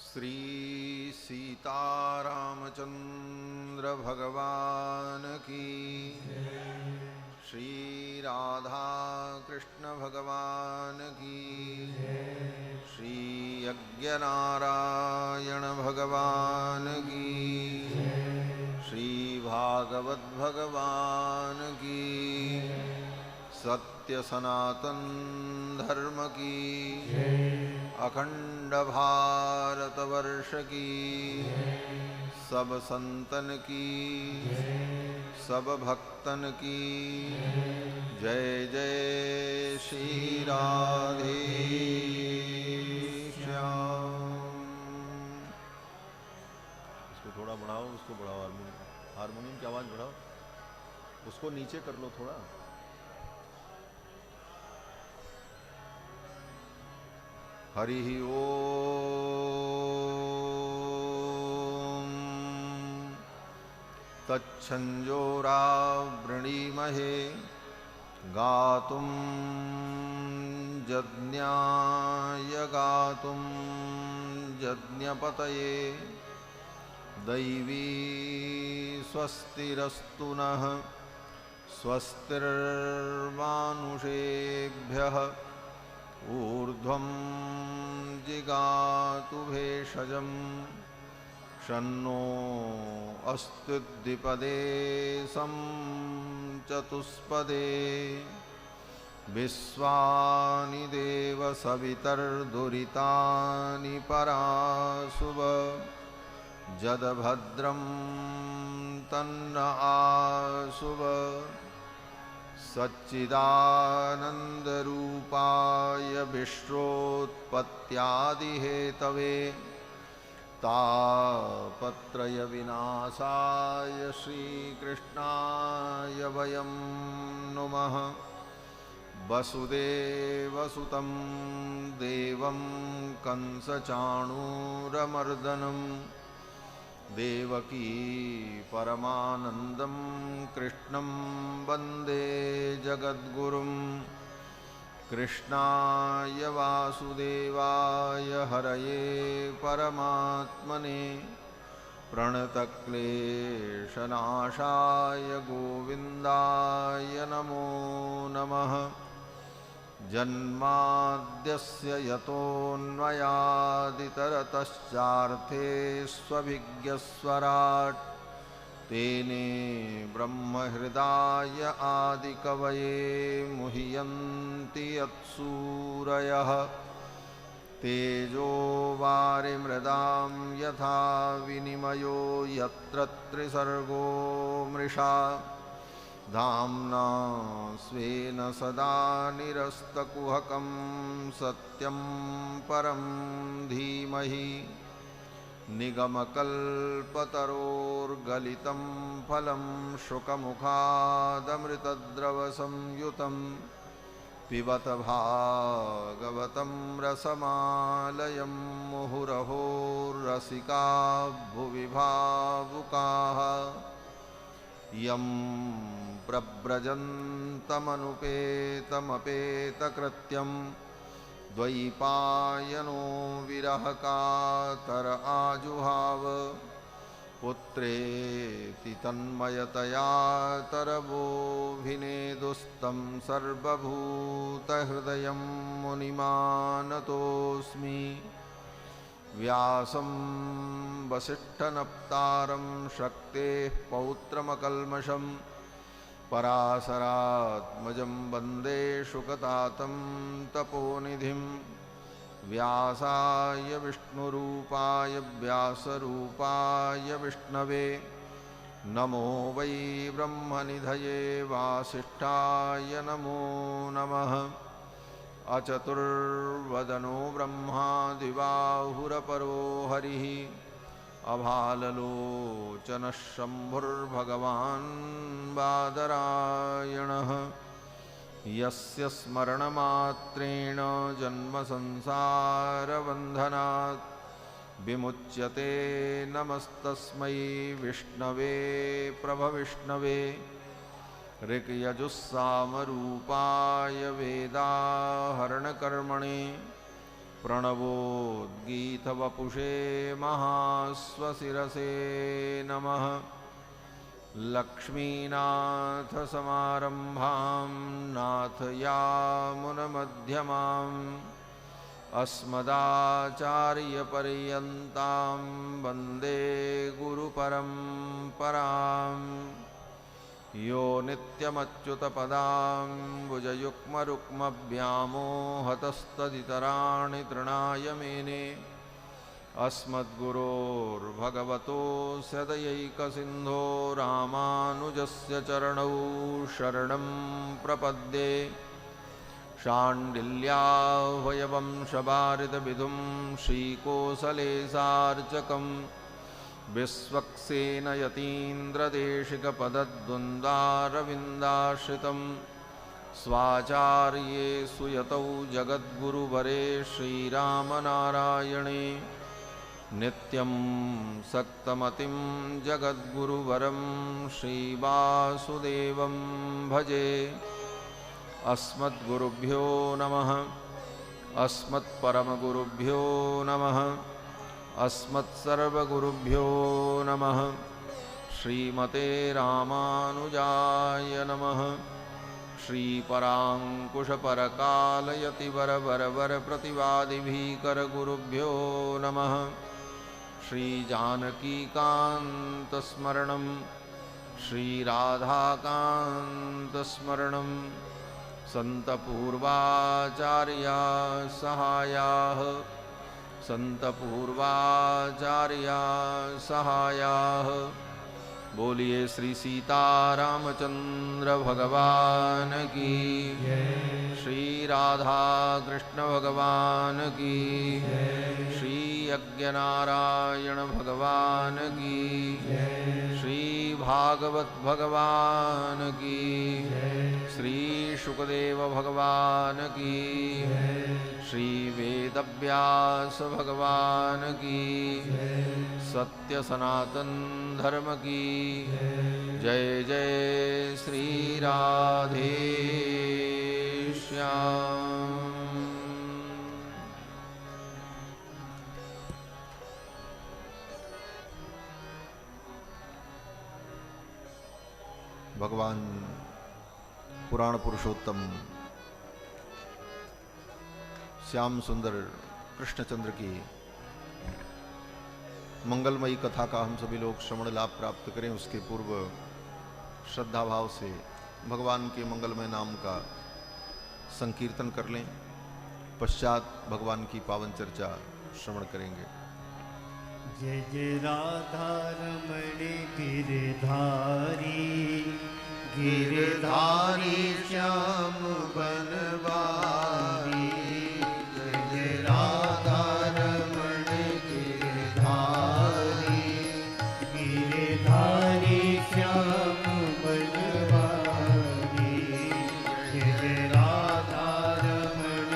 श्री सीतारामचंद्र भगवान की, श्री राधा कृष्ण भगवान की, श्री यज्ञनारायण भगवान की, श्री भागवत भगवान की, सत्य सनातन धर्म की, अखंड भारत वर्ष की, सब संतन की, सब भक्तन की जय जय श्री राधे श्याम। इसको थोड़ा बढ़ाओ, उसको बढ़ाओ, हारमोनियम की आवाज़ बढ़ाओ, उसको नीचे कर लो थोड़ा। हरि ओम तच्छंजोरावृणीमहे गातुं यज्ञाय गातुं यज्ञपतये दैवी स्वस्तिरस्तु नः स्वस्तिर्मानुषेभ्यः ऊर्ध्वं जिगातु भेषजं शन्नो अस्त्युद्दिपदे सं चतुष्पदे विश्वानि देव सवितर्दुरितानि पराशुभ जदभद्रं तन्न आशुभ सच्चिदानन्दरूपाय विश्वोत्पत्त्यादिहेतवे तापत्रयविनाशाय श्रीकृष्णाय वयं नुमः। वसुदेवसुतं देवं कंसचाणूरमर्दनं देवकी परमानन्दं कृष्णं वन्दे जगद्गुरुं। कृष्णाय वासुदेवाय हरये परमात्मने प्रणतक्लेशनाशाय गोविन्दाय नमो नमः। जन्माद्यस्य यतोऽन्वयादितरतश्चार्थेष्वभिज्ञस्वराट् तेने ब्रह्महृदाय आदिकवये मुह्यन्ति यत्सूरयः। तेजो वारिमृदां यथा विनिमयो यत्र त्रिसर्गो मृषा धाम्ना स्वेन सदा निरस्तकुहकं सत्यं परं धीमहि। निगमकल्पतरोर्गलितं फलं शुकमुखादमृतद्रवसंयुतं पिबत भागवतं रसमालयं मुहुरहो रसिका भुवि भावुकाः। यं प्रव्रजन्तमनुपेतमपेतकृत्यं द्वैपायनो विरहकातर आजुहाव पुत्रेति तन्मयतया तरवोऽभिनेदुस्तं सर्वभूतहृदयं मुनिमानतोऽस्मि। व्यासं वसिष्ठनप्तारं शक्तेः पौत्रमकल्मषं पराशरात्मजं वन्दे शुकतातं तपोनिधिं। व्यासाय विष्णुरूपाय व्यासरूपाय विष्णवे नमो वै ब्रह्मनिधये वासिष्ठाय नमो नमः। अचतुर्वदनो ब्रह्मा दिवाहुरपरो हरिः अभाललोचनः शम्भुर्भगवान् बादरायणः। यस्य स्मरणमात्रेण जन्मसंसारबन्धनात् विमुच्यते नमस्तस्मै विष्णवे प्रभविष्णवे। ऋक्यजुस्सामरूपाय वेदाहरणकर्मणे प्रणवोद्गीतवपुषे महास्वशिरसे नमः। लक्ष्मीनाथसमारम्भां नाथयामुनमध्यमाम् अस्मदाचार्यपर्यन्तां वन्दे गुरुपरम्पराम्। यो नित्यमच्युतपदाम्बुजयुग्मरुक्मव्यामोहतस्तदितराणि तृणाय मेने अस्मद्गुरोर्भगवतोऽस्य दयैकसिन्धो रामानुजस्य चरणौ शरणं प्रपद्ये। शाण्डिल्याह्वयवंशवारिदविधुं श्रीकोसलेशार्चकम् विश्वक्सेनयतीन्द्रदेशिकपदद्वन्द्वारविन्दाश्रितं स्वाचार्ये सुयतौ जगद्गुरुवरे श्रीरामनारायणे नित्यं सक्तमतिं जगद्गुरुवरं श्रीवासुदेवं भजे। अस्मद्गुरुभ्यो नमः। अस्मत्परमगुरुभ्यो नमः। अस्मत्सर्वगुरुभ्यो नमः। श्रीमते रामानुजाय नमः। श्रीपराङ्कुशपरकालयतिवरवरवरप्रतिवादिभीकरगुरुभ्यो नमः। श्रीजानकीकान्तस्मरणं श्रीराधाकान्तस्मरणं सन्तपूर्वाचार्या सहायाः सन्तपूर्वाचार्या सहायाः। बोलिए श्री सीतारामचंद्र भगवान की, श्री राधा कृष्ण भगवान की, श्री यज्ञनारायण भगवान की, श्री भागवत भगवान की, श्री शुकदेव भगवान की, श्री वेदव्यास भगवान की, सत्य सनातन धर्म की जय जय। श्री राधे श्याम। भगवान पुराण पुरुषोत्तम श्याम सुंदर कृष्णचंद्र की मंगलमयी कथा का हम सभी लोग श्रवण लाभ प्राप्त करें, उसके पूर्व श्रद्धा भाव से भगवान के मंगलमय नाम का संकीर्तन कर लें। पश्चात भगवान की पावन चर्चा श्रवण करेंगे। जय जय राधा रमण गिरधारी, गिरधारी श्याम बनवारी। जय जय राधा रमण गिरधारी, गिरधारी श्याम बनवारी। जय जय राधा रमण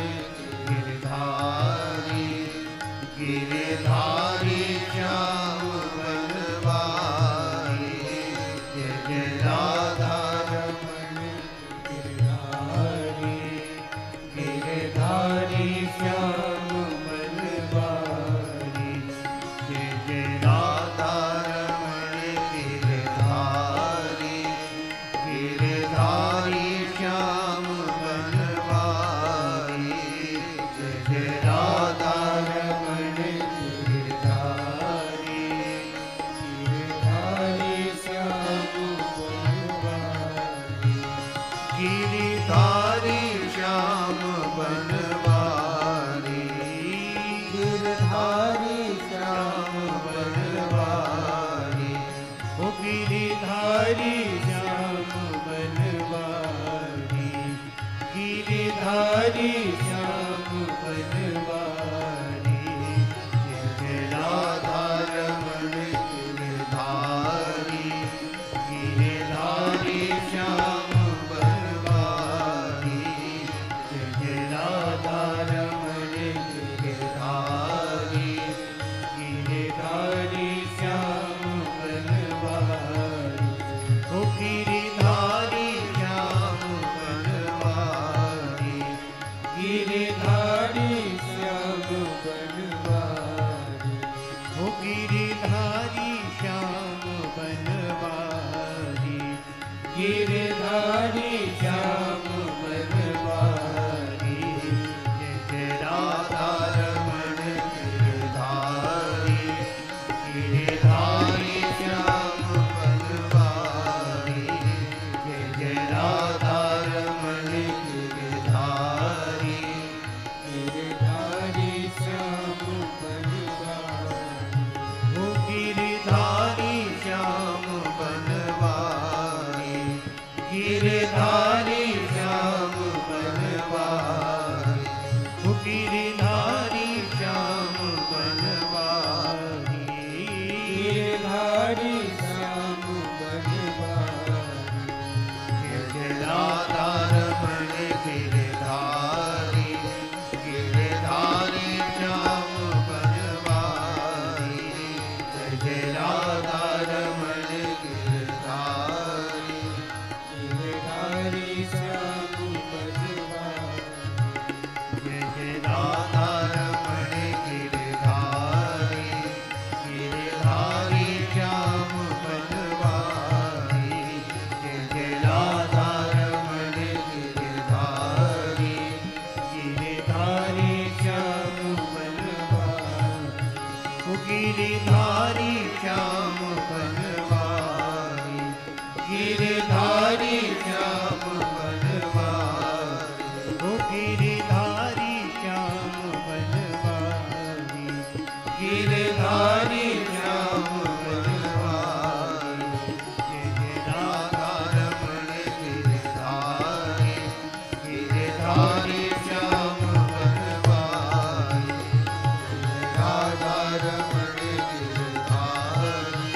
गिरधारी, गिरधारी श्याम बनवारी। जय जय राधा रमण गिरधारी, गिरधारी श्याम बनवारी। जय जय राधा रमण गिरधारी, गिरधारी श्याम बनवारी। जय जय राधा रमण गिरधारी, गिरधारी श्याम बनवारी। गिरधारी श्याम बनवारी, गिरधारी श्याम बनवारी। ओ गिरधारी श्याम बनवारी, गिरधारी श्याम बनवारी। जय जय राधा रमण गिरधारी, गिरधारी श्याम बनवारी। जय जय राधा रमण गिरधारी, गिरधारी श्याम बनवारी। ओ गिरधारी श्याम बनवारी, गिरधारी ओ गिरधारी श्याम बनवारी, गिरधारी श्याम बनवारी, जय जय राधा रमण गिरधारी, गिरधारी श्याम बनवारी, जय जय राधा रमण गिरधारी, गिरधारी श्याम बनवारी, ओ गिरधारी श्याम बनवारी, गिरधारी श्याम बनवारी, ओ गिरधारी श्याम बनवारी, गिरधारी श्याम बनवारी, जय जय राधा रमण गिरधारी, गिरधारी श्याम बनवारी, जय जय राधा रमण गिरधारी, गिरधारी श्याम बनवारी, जय जय राधा रमण गिरधारी, गिरधारी श्याम बनवारी, जय जय राधा रमण गिरधारी, गिरधारी श्याम बनवारी, ओ गिरधारी श्याम बनवारी, गिरधारी श्याम बनवारी, ओ गिरधारी श्याम बनवारी, गिरधारी श्याम बनवारी, जय जय राधा रमण गिरधारी, गिरधारी श्याम बनवारी, राधा रमण गिरधारी,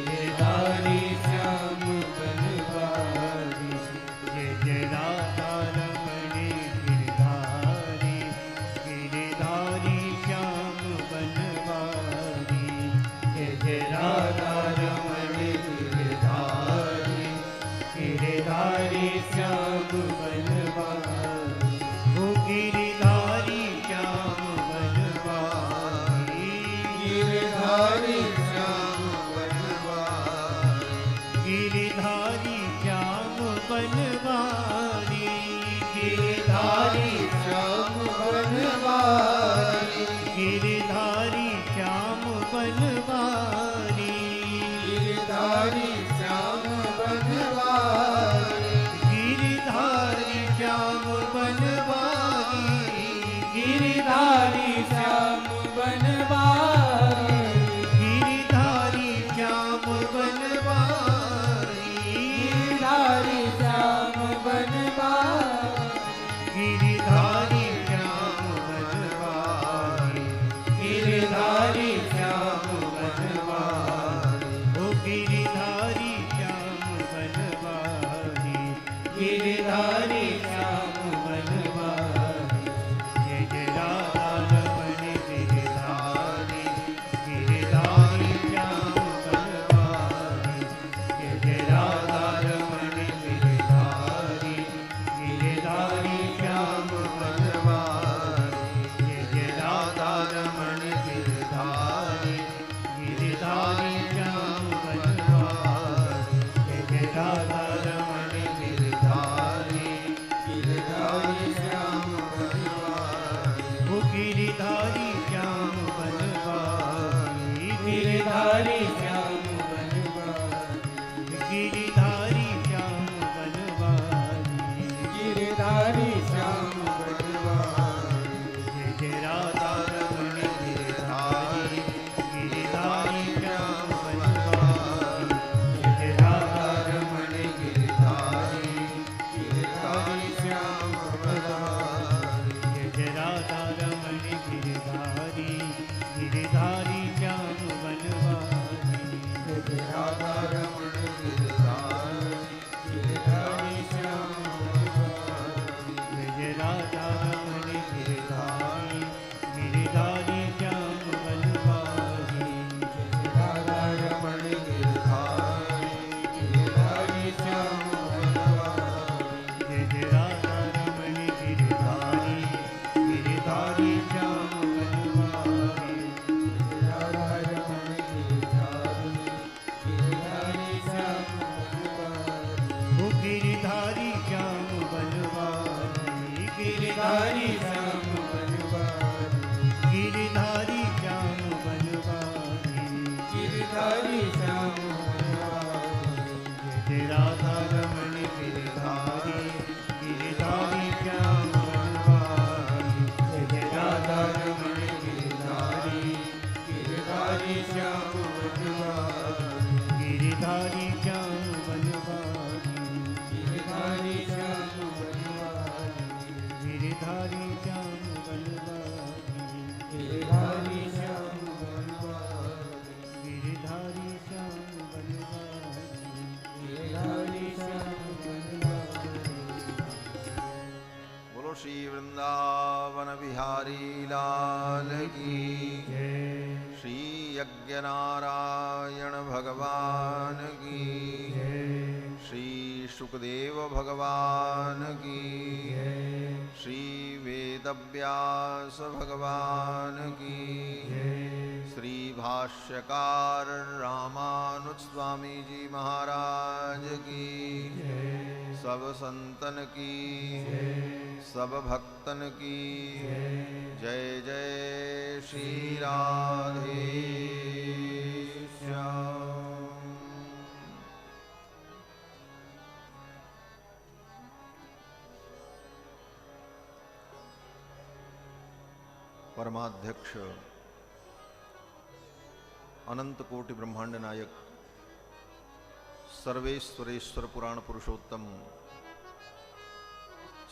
गिरधारी श्याम बनवारी, जय जय राधा रमण गिरधारी, गिरधारी श्याम बनवारी, जय जय राधा रमण गिरधारी, गिरधारी श्याम बनवारी, ओ गिरधारी श्याम बनवारी, गिरधारी श्याम बनवारी, गिरधारी श्याम बनवारी, गिरधारी श्याम बनवारी, गिरधारी श्याम बनवारी, गिरधारी श्याम बनवारी, गिरधारी श्याम बनवारी, गिरधारी श्याम बनवारी, गिरधारी श्याम बनवारी, गिरधारी श्याम बनवारी, गिरधारी श्याम बनवारी, गिरधारी श्याम बनवारी, ओ गिरधारी श्याम बनवारी, गिरधारी श्याम बनवारी, जय जय राधा रमण गिरधारी, गिरधारी श्याम बनवारी, जय जय राधा रमण गिरधारी, गिरधारी श्याम बनवारी, जय जय राधा रमण गिरधारी, गिरधारी श्याम बनवारी, जय जय राधा रमण गिरधारी, गिरधारी श्याम बनवारी, ओ गिरधारी श्याम बनवारी, गिरधारी श्याम बनवारी, गिरधारी श्याम बनवारी, गिरधारी श्याम बनवारी, जय जय राधा रमण गिरधारी, गिरधारी श्याम बनवारी, जय जय राधा रमण गिरधारी, गिरधारी श्याम बनवारी, जय जय राधा रमण गिरधारी, गिरधारी श्याम बनवारी, जय जय राधा रमण गिरधारी, गिरधारी श्याम बनवारी, जय जय राधा रमण गिरधारी, गिरधारी श्याम बनवारी, जय जय राधा रमण गिरधारी, गिरधारी श्याम बनवारी, जय जय राधा रमण गिरधारी, गिरधारी श्याम बनवारी, गिरधारी श्याम बनवारी, गिरधारी श्याम बनवारी, गिरधारी श्याम बनवारी, गिरधारी श्याम बनवारी, गिरधारी श्याम बनवारी, गिरधारी श्याम बनवारी। बोलो श्री वृंदावन बिहारी लाल की जय। श्री यज्ञ नारायण भगवान की जय। श्री शुकदेव भगवान की जय। श्री वेदव्यास भगवान की जय। श्री भाष्यकार रामानुज स्वामी जी महाराज की जय। सब संतन की जय। सब भक्तन की जय। जय जय श्री राधे श्याम। परमाध्यक्ष अनंत कोटि ब्रह्मांड नायक सर्वेश्वरेश्वर पुराण पुरुषोत्तम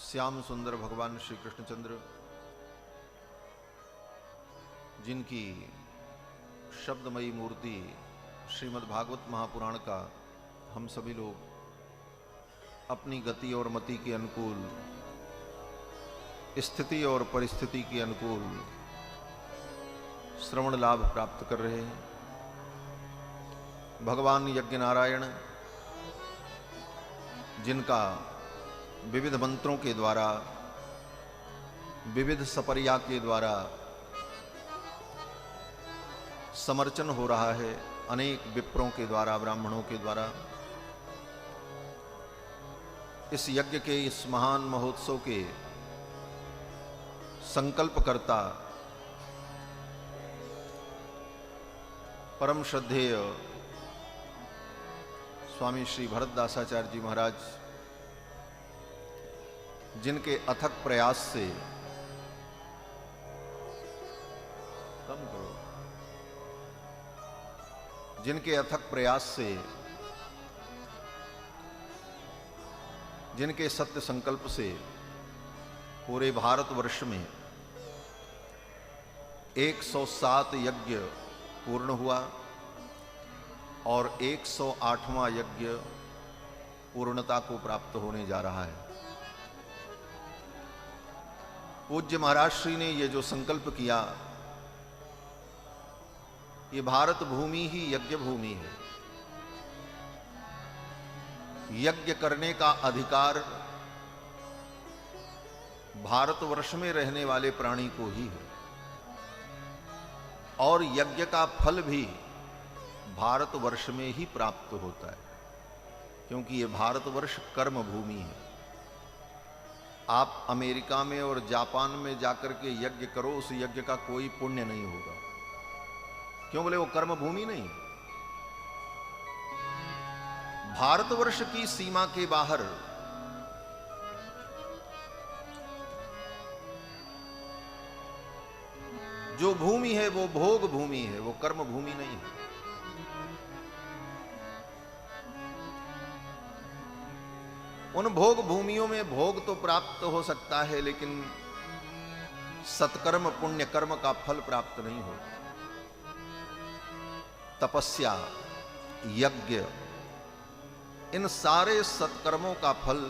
श्याम सुंदर भगवान श्री कृष्णचंद्र, जिनकी शब्दमयी मूर्ति श्रीमद् भागवत महापुराण का हम सभी लोग अपनी गति और मति के अनुकूल, स्थिति और परिस्थिति के अनुकूल श्रवण लाभ प्राप्त कर रहे हैं। भगवान यज्ञ नारायण, जिनका विविध मंत्रों के द्वारा, विविध सपर्या के द्वारा समर्चन हो रहा है, अनेक विप्रों के द्वारा, ब्राह्मणों के द्वारा, इस यज्ञ के, इस महान महोत्सव के संकल्पकर्ता परम श्रद्धेय स्वामी श्री भरतदासाचार्य जी महाराज, जिनके अथक प्रयास से, कम करो, जिनके अथक प्रयास से, जिनके सत्य संकल्प से पूरे भारतवर्ष में 107 यज्ञ पूर्ण हुआ और 108वां यज्ञ पूर्णता को प्राप्त होने जा रहा है। पूज्य महाराज श्री ने ये जो संकल्प किया, ये भारत भूमि ही यज्ञ भूमि है। यज्ञ करने का अधिकार भारतवर्ष में रहने वाले प्राणी को ही है और यज्ञ का फल भी भारतवर्ष में ही प्राप्त होता है, क्योंकि ये भारतवर्ष कर्म भूमि है। आप अमेरिका में और जापान में जाकर के यज्ञ करो, उस यज्ञ का कोई पुण्य नहीं होगा। क्यों बोले? वो कर्म भूमि नहीं। भारतवर्ष की सीमा के बाहर जो भूमि है वो भोग भूमि है, वो कर्म भूमि नहीं है। उन भोग भूमियों में भोग तो प्राप्त हो सकता है, लेकिन सत्कर्म पुण्य कर्म का फल प्राप्त नहीं होता। तपस्या, यज्ञ, इन सारे सत्कर्मों का फल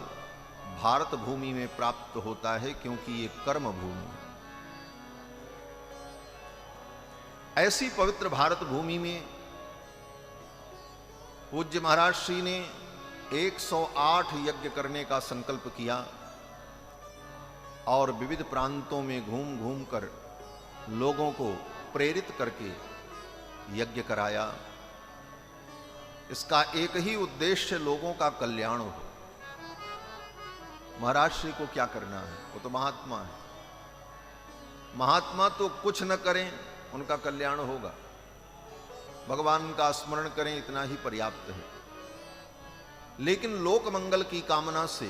भारत भूमि में प्राप्त होता है, क्योंकि ये कर्म भूमि है। ऐसी पवित्र भारत भूमि में पूज्य महाराज श्री ने 108 यज्ञ करने का संकल्प किया और विविध प्रांतों में घूम घूम कर लोगों को प्रेरित करके यज्ञ कराया। इसका एक ही उद्देश्य लोगों का कल्याण हो। महाराज श्री को क्या करना है? वो तो महात्मा है। महात्मा तो कुछ न करें, उनका कल्याण होगा। भगवान का स्मरण करें, इतना ही पर्याप्त है। लेकिन लोक मंगल की कामना से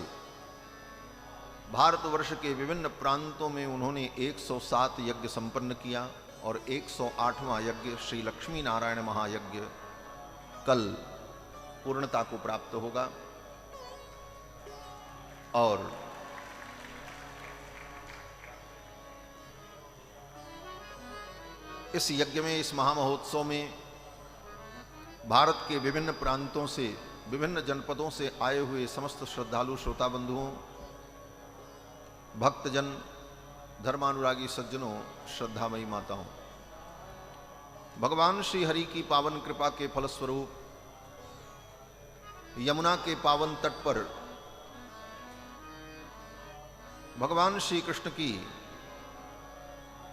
भारतवर्ष के विभिन्न प्रांतों में उन्होंने 107 यज्ञ संपन्न किया और 108वां यज्ञ श्री लक्ष्मी नारायण महायज्ञ कल पूर्णता को प्राप्त होगा। और इस यज्ञ में, इस महामहोत्सव में भारत के विभिन्न प्रांतों से, विभिन्न जनपदों से आए हुए समस्त श्रद्धालु श्रोता बंधुओं, भक्तजन, धर्मानुरागी सज्जनों, श्रद्धामयी माताओं, भगवान श्री हरि की पावन कृपा के फलस्वरूप यमुना के पावन तट पर भगवान श्री कृष्ण की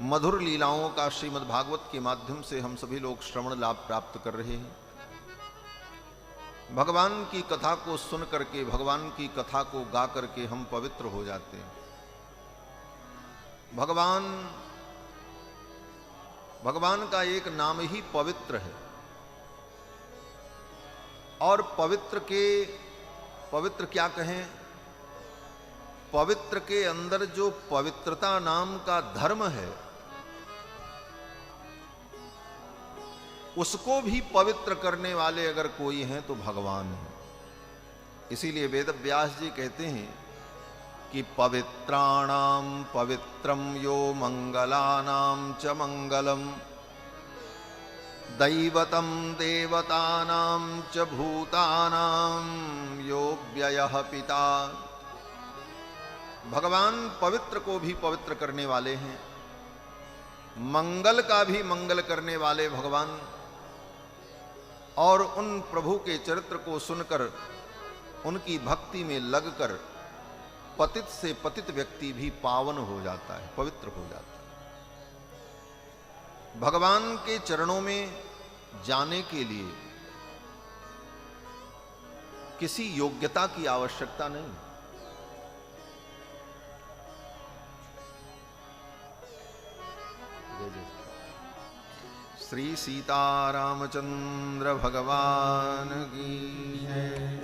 मधुर लीलाओं का श्रीमद् भागवत के माध्यम से हम सभी लोग श्रवण लाभ प्राप्त कर रहे हैं। भगवान की कथा को सुन करके, भगवान की कथा को गा करके हम पवित्र हो जाते हैं। भगवान का एक नाम ही पवित्र है। और पवित्र क्या कहें, पवित्र के अंदर जो पवित्रता नाम का धर्म है, उसको भी पवित्र करने वाले अगर कोई हैं तो भगवान है। इसीलिए वेद व्यास जी कहते हैं कि पवित्राणाम पवित्रम यो मंगलानाम च मंगलम, दैवतम देवतानाम च भूतानाम यो व्ययः पिता। भगवान पवित्र को भी पवित्र करने वाले हैं, मंगल का भी मंगल करने वाले भगवान। और उन प्रभु के चरित्र को सुनकर, उनकी भक्ति में लगकर पतित से पतित व्यक्ति भी पावन हो जाता है, पवित्र हो जाता है। भगवान के चरणों में जाने के लिए किसी योग्यता की आवश्यकता नहीं। श्री सीतारामचंद्र भगवान की जय।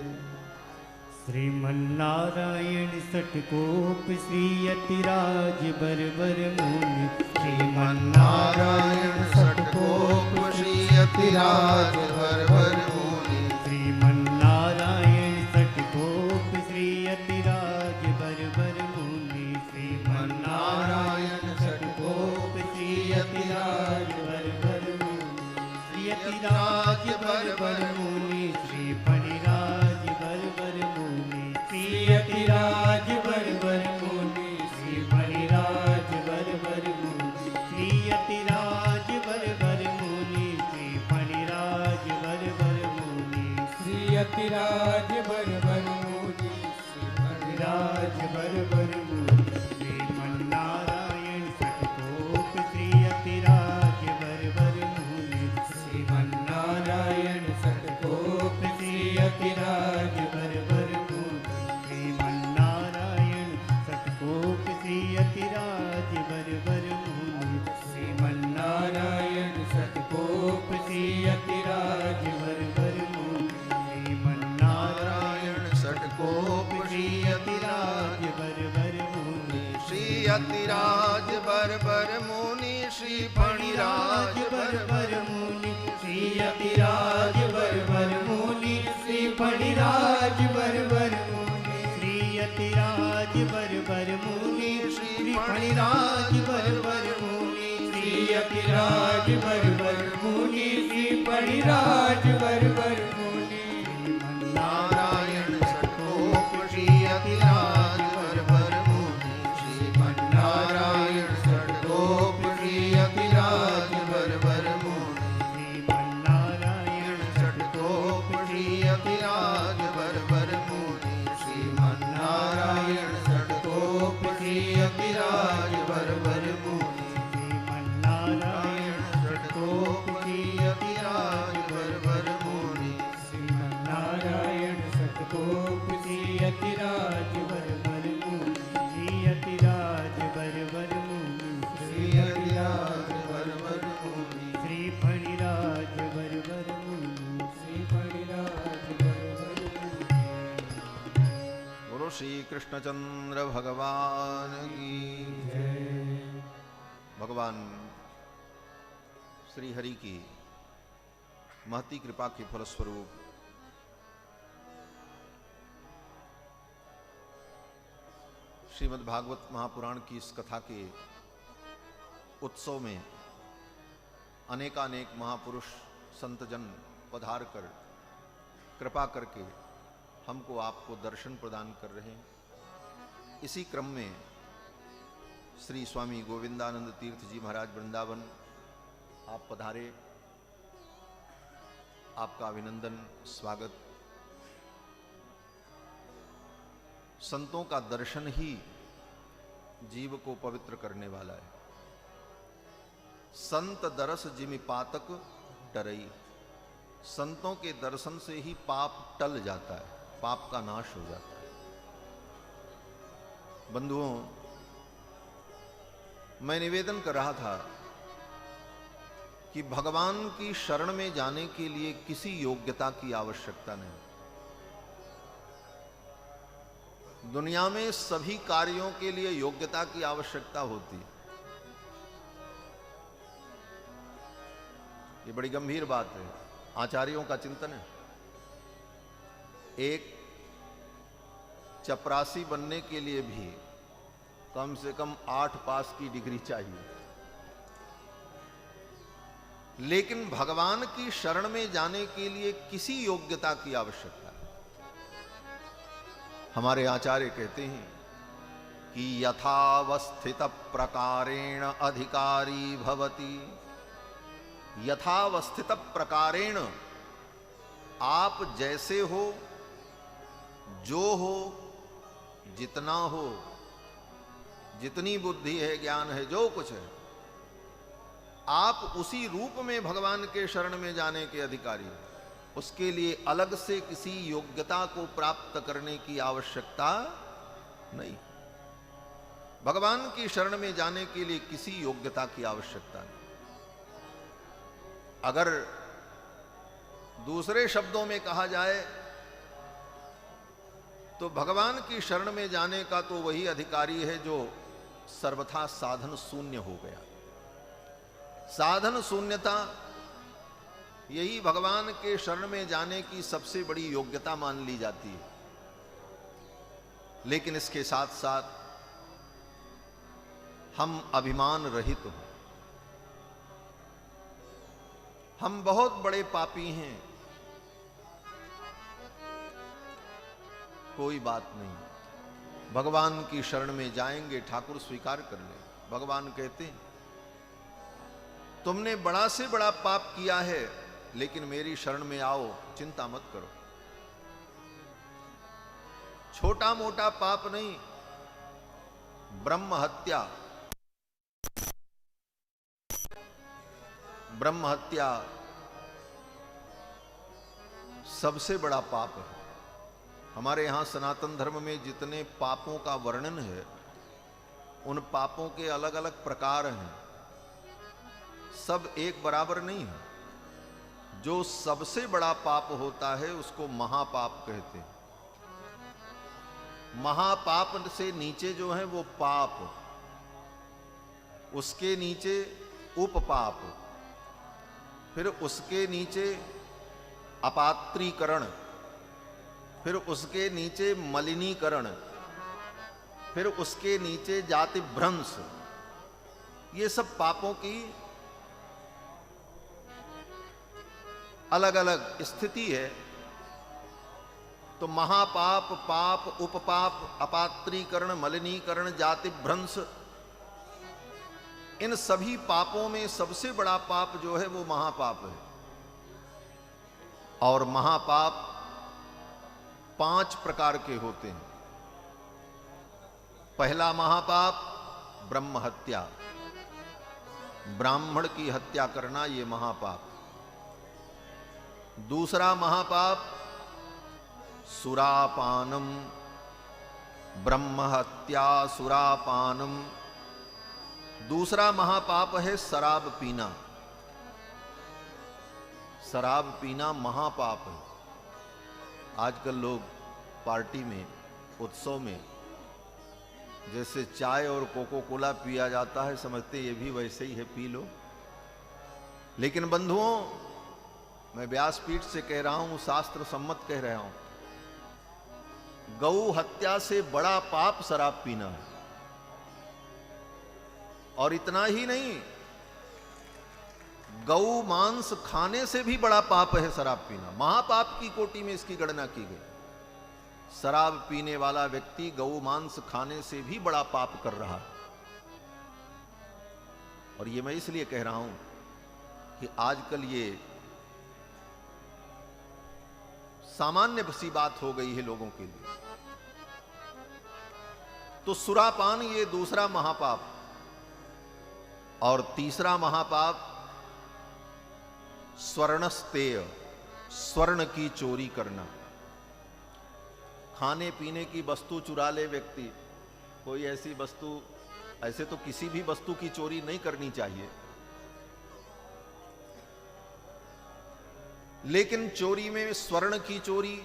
श्रीमन्नारायण षटकोप श्री यतिराज बरबर मुनि। श्रीमन्नारायण षटकोप श्री यतिराज बरबर मुनि। श्रीमन्नारायण षटकोप श्री यतिराज बरबर मुनि। श्रीमन्नारायण षटकोप श्री यतिराज बरबर मुनि। यतिराज बरबर मुनि। श्री फणिराज बरबर मुनि। श्री यतिराज बरबर मुनि। श्री फणिराज बरबर मुनि। श्री यतिराज बरबर मुनि। श्री फणिराज बरबर मुनि। श्री यतिराज बरबर मुनि। श्री फणिराज बरबर मुनि। श्रीमन्नारायण षटकोप श्री यतिराज बरबर मुनि। श्रीमन्नारायण षटकोप श्री यतिराज बरबर मुनि। श्रीमन्नारायण षटकोप श्री यतिराज बरबर मुनि। श्रीमन्नारायण षटकोप श्री यतिराज बरबर मुनि। श्रीमन्नारायण षटकोप श्री यतिराज बरबर मुनि। श्री यतिराज बरबर मुनि। श्री फणिराज बरबर मुनि। श्री यतिराज बरबर मुनि। श्री फणिराज बरबर मुनि। श्री यतिराज बरबर मुनि। श्री फणिराज बरबर मुनि। श्री यतिराज बरबर मुनि। श्री फणिराज बरबर मुनि। नारायण षटकोप श्री यतिराज बरबर मुनि। श्रीमन्नारायण षटकोप श्री यतिराज बरबर मुनि। श्रीमन्नारायण षटकोप श्री यतिराज बरबर मुनि। श्रीमन्नारायण षटकोप श्री यतिराज बरबर मुनि। श्रीमन्नारायण षटकोप श्री यतिराज बरबर मुनि। श्रीमन्नारायण षटकोप श्री यतिराज बरबर मुनि। श्री यतिराज बरबर मुनि। श्री यतिराज बरबर मुनि। श्री फणिराज बरबर मुनि। श्री फणिराज बरबर मुनि। बोलो श्री कृष्णचंद्र भगवान की जय। भगवान श्री हरि की महती कृपा के फलस्वरूप श्रीमद् भागवत महापुराण की इस कथा के उत्सव में अनेकानेक महापुरुष संतजन पधार कर कृपा करके हमको आपको दर्शन प्रदान कर रहे हैं। इसी क्रम में श्री स्वामी गोविंदानंद तीर्थ जी महाराज वृंदावन आप पधारे, आपका अभिनंदन स्वागत। संतों का दर्शन ही जीव को पवित्र करने वाला है। संत दरस जिमि पातक डरई, संतों के दर्शन से ही पाप टल जाता है, पाप का नाश हो जाता है। बंधुओं, मैं निवेदन कर रहा था कि भगवान की शरण में जाने के लिए किसी योग्यता की आवश्यकता नहीं। दुनिया में सभी कार्यों के लिए योग्यता की आवश्यकता होती है। ये बड़ी गंभीर बात है, आचार्यों का चिंतन है। एक चपरासी बनने के लिए भी कम से कम 8 पास की डिग्री चाहिए, लेकिन भगवान की शरण में जाने के लिए किसी योग्यता की आवश्यकता है। हमारे आचार्य कहते हैं कि यथावस्थित प्रकारेण अधिकारी भवति। यथावस्थित प्रकारेण, आप जैसे हो, जो हो, जितना हो, जितनी बुद्धि है, ज्ञान है, जो कुछ है, आप उसी रूप में भगवान के शरण में जाने के अधिकारी हैं। उसके लिए अलग से किसी योग्यता को प्राप्त करने की आवश्यकता नहीं। भगवान की शरण में जाने के लिए किसी योग्यता की आवश्यकता नहीं। अगर दूसरे शब्दों में कहा जाए तो भगवान की शरण में जाने का तो वही अधिकारी है जो सर्वथा साधन शून्य हो गया। साधन शून्यता यही भगवान के शरण में जाने की सबसे बड़ी योग्यता मान ली जाती है। लेकिन इसके साथ साथ हम अभिमान रहित हो। हम बहुत बड़े पापी हैं, कोई बात नहीं, भगवान की शरण में जाएंगे, ठाकुर स्वीकार कर ले। भगवान कहते हैं तुमने बड़ा से बड़ा पाप किया है, लेकिन मेरी शरण में आओ, चिंता मत करो। छोटा मोटा पाप नहीं, ब्रह्म हत्या, ब्रह्म हत्या सबसे बड़ा पाप है। हमारे यहां सनातन धर्म में जितने पापों का वर्णन है, उन पापों के अलग अलग प्रकार हैं, सब एक बराबर नहीं है। जो सबसे बड़ा पाप होता है उसको महापाप कहते हैं। महापाप से नीचे जो है वो पाप, उसके नीचे उपपाप, फिर उसके नीचे अपात्रीकरण, फिर उसके नीचे मलिनीकरण, फिर उसके नीचे जाति भ्रंश। ये सब पापों की अलग अलग स्थिति है। तो महापाप, पाप, उपपाप, अपात्रीकरण, मलिनीकरण, जाति भ्रंश, इन सभी पापों में सबसे बड़ा पाप जो है वो महापाप है। और महापाप 5 प्रकार के होते हैं। पहला महापाप ब्रह्म हत्या, ब्राह्मण की हत्या करना, ये महापाप। दूसरा महापाप सुरापानम, ब्रह्म हत्या, सुरापानम। दूसरा महापाप है शराब पीना। शराब पीना महापाप है। आजकल लोग पार्टी में, उत्सव में जैसे चाय और कोको कोला पिया जाता है, समझते ये भी वैसे ही है, पी लो। लेकिन बंधुओं, मैं व्यासपीठ से कह रहा हूं, शास्त्र सम्मत कह रहा हूं, गौ हत्या से बड़ा पाप शराब पीना है। और इतना ही नहीं, गौ मांस खाने से भी बड़ा पाप है शराब पीना। महापाप की कोटि में इसकी गणना की गई। शराब पीने वाला व्यक्ति गौ मांस खाने से भी बड़ा पाप कर रहा है। और ये मैं इसलिए कह रहा हूं कि आजकल ये सामान्य सी बात हो गई है लोगों के लिए। तो सुरापान ये दूसरा महापाप। और तीसरा महापाप स्वर्णस्तेय, स्वर्ण की चोरी करना। खाने पीने की वस्तु चुरा ले व्यक्ति, कोई ऐसी वस्तु, ऐसे तो किसी भी वस्तु की चोरी नहीं करनी चाहिए, लेकिन चोरी में स्वर्ण की चोरी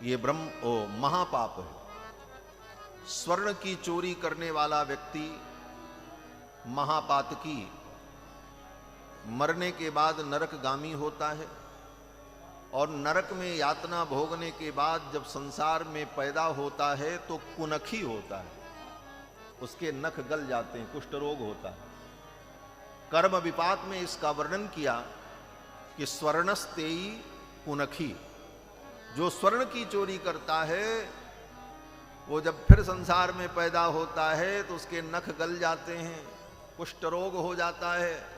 ये महापाप है। स्वर्ण की चोरी करने वाला व्यक्ति महापातकी, मरने के बाद नरकगामी होता है। और नरक में यातना भोगने के बाद जब संसार में पैदा होता है तो कुनखी होता है, उसके नख गल जाते हैं, कुष्ठ रोग होता है। कर्म विपाक में इसका वर्णन किया कि स्वर्णस्तेयी कुनखी, जो स्वर्ण की चोरी करता है वो जब फिर संसार में पैदा होता है तो उसके नख गल जाते हैं, कुष्ठ रोग हो जाता है।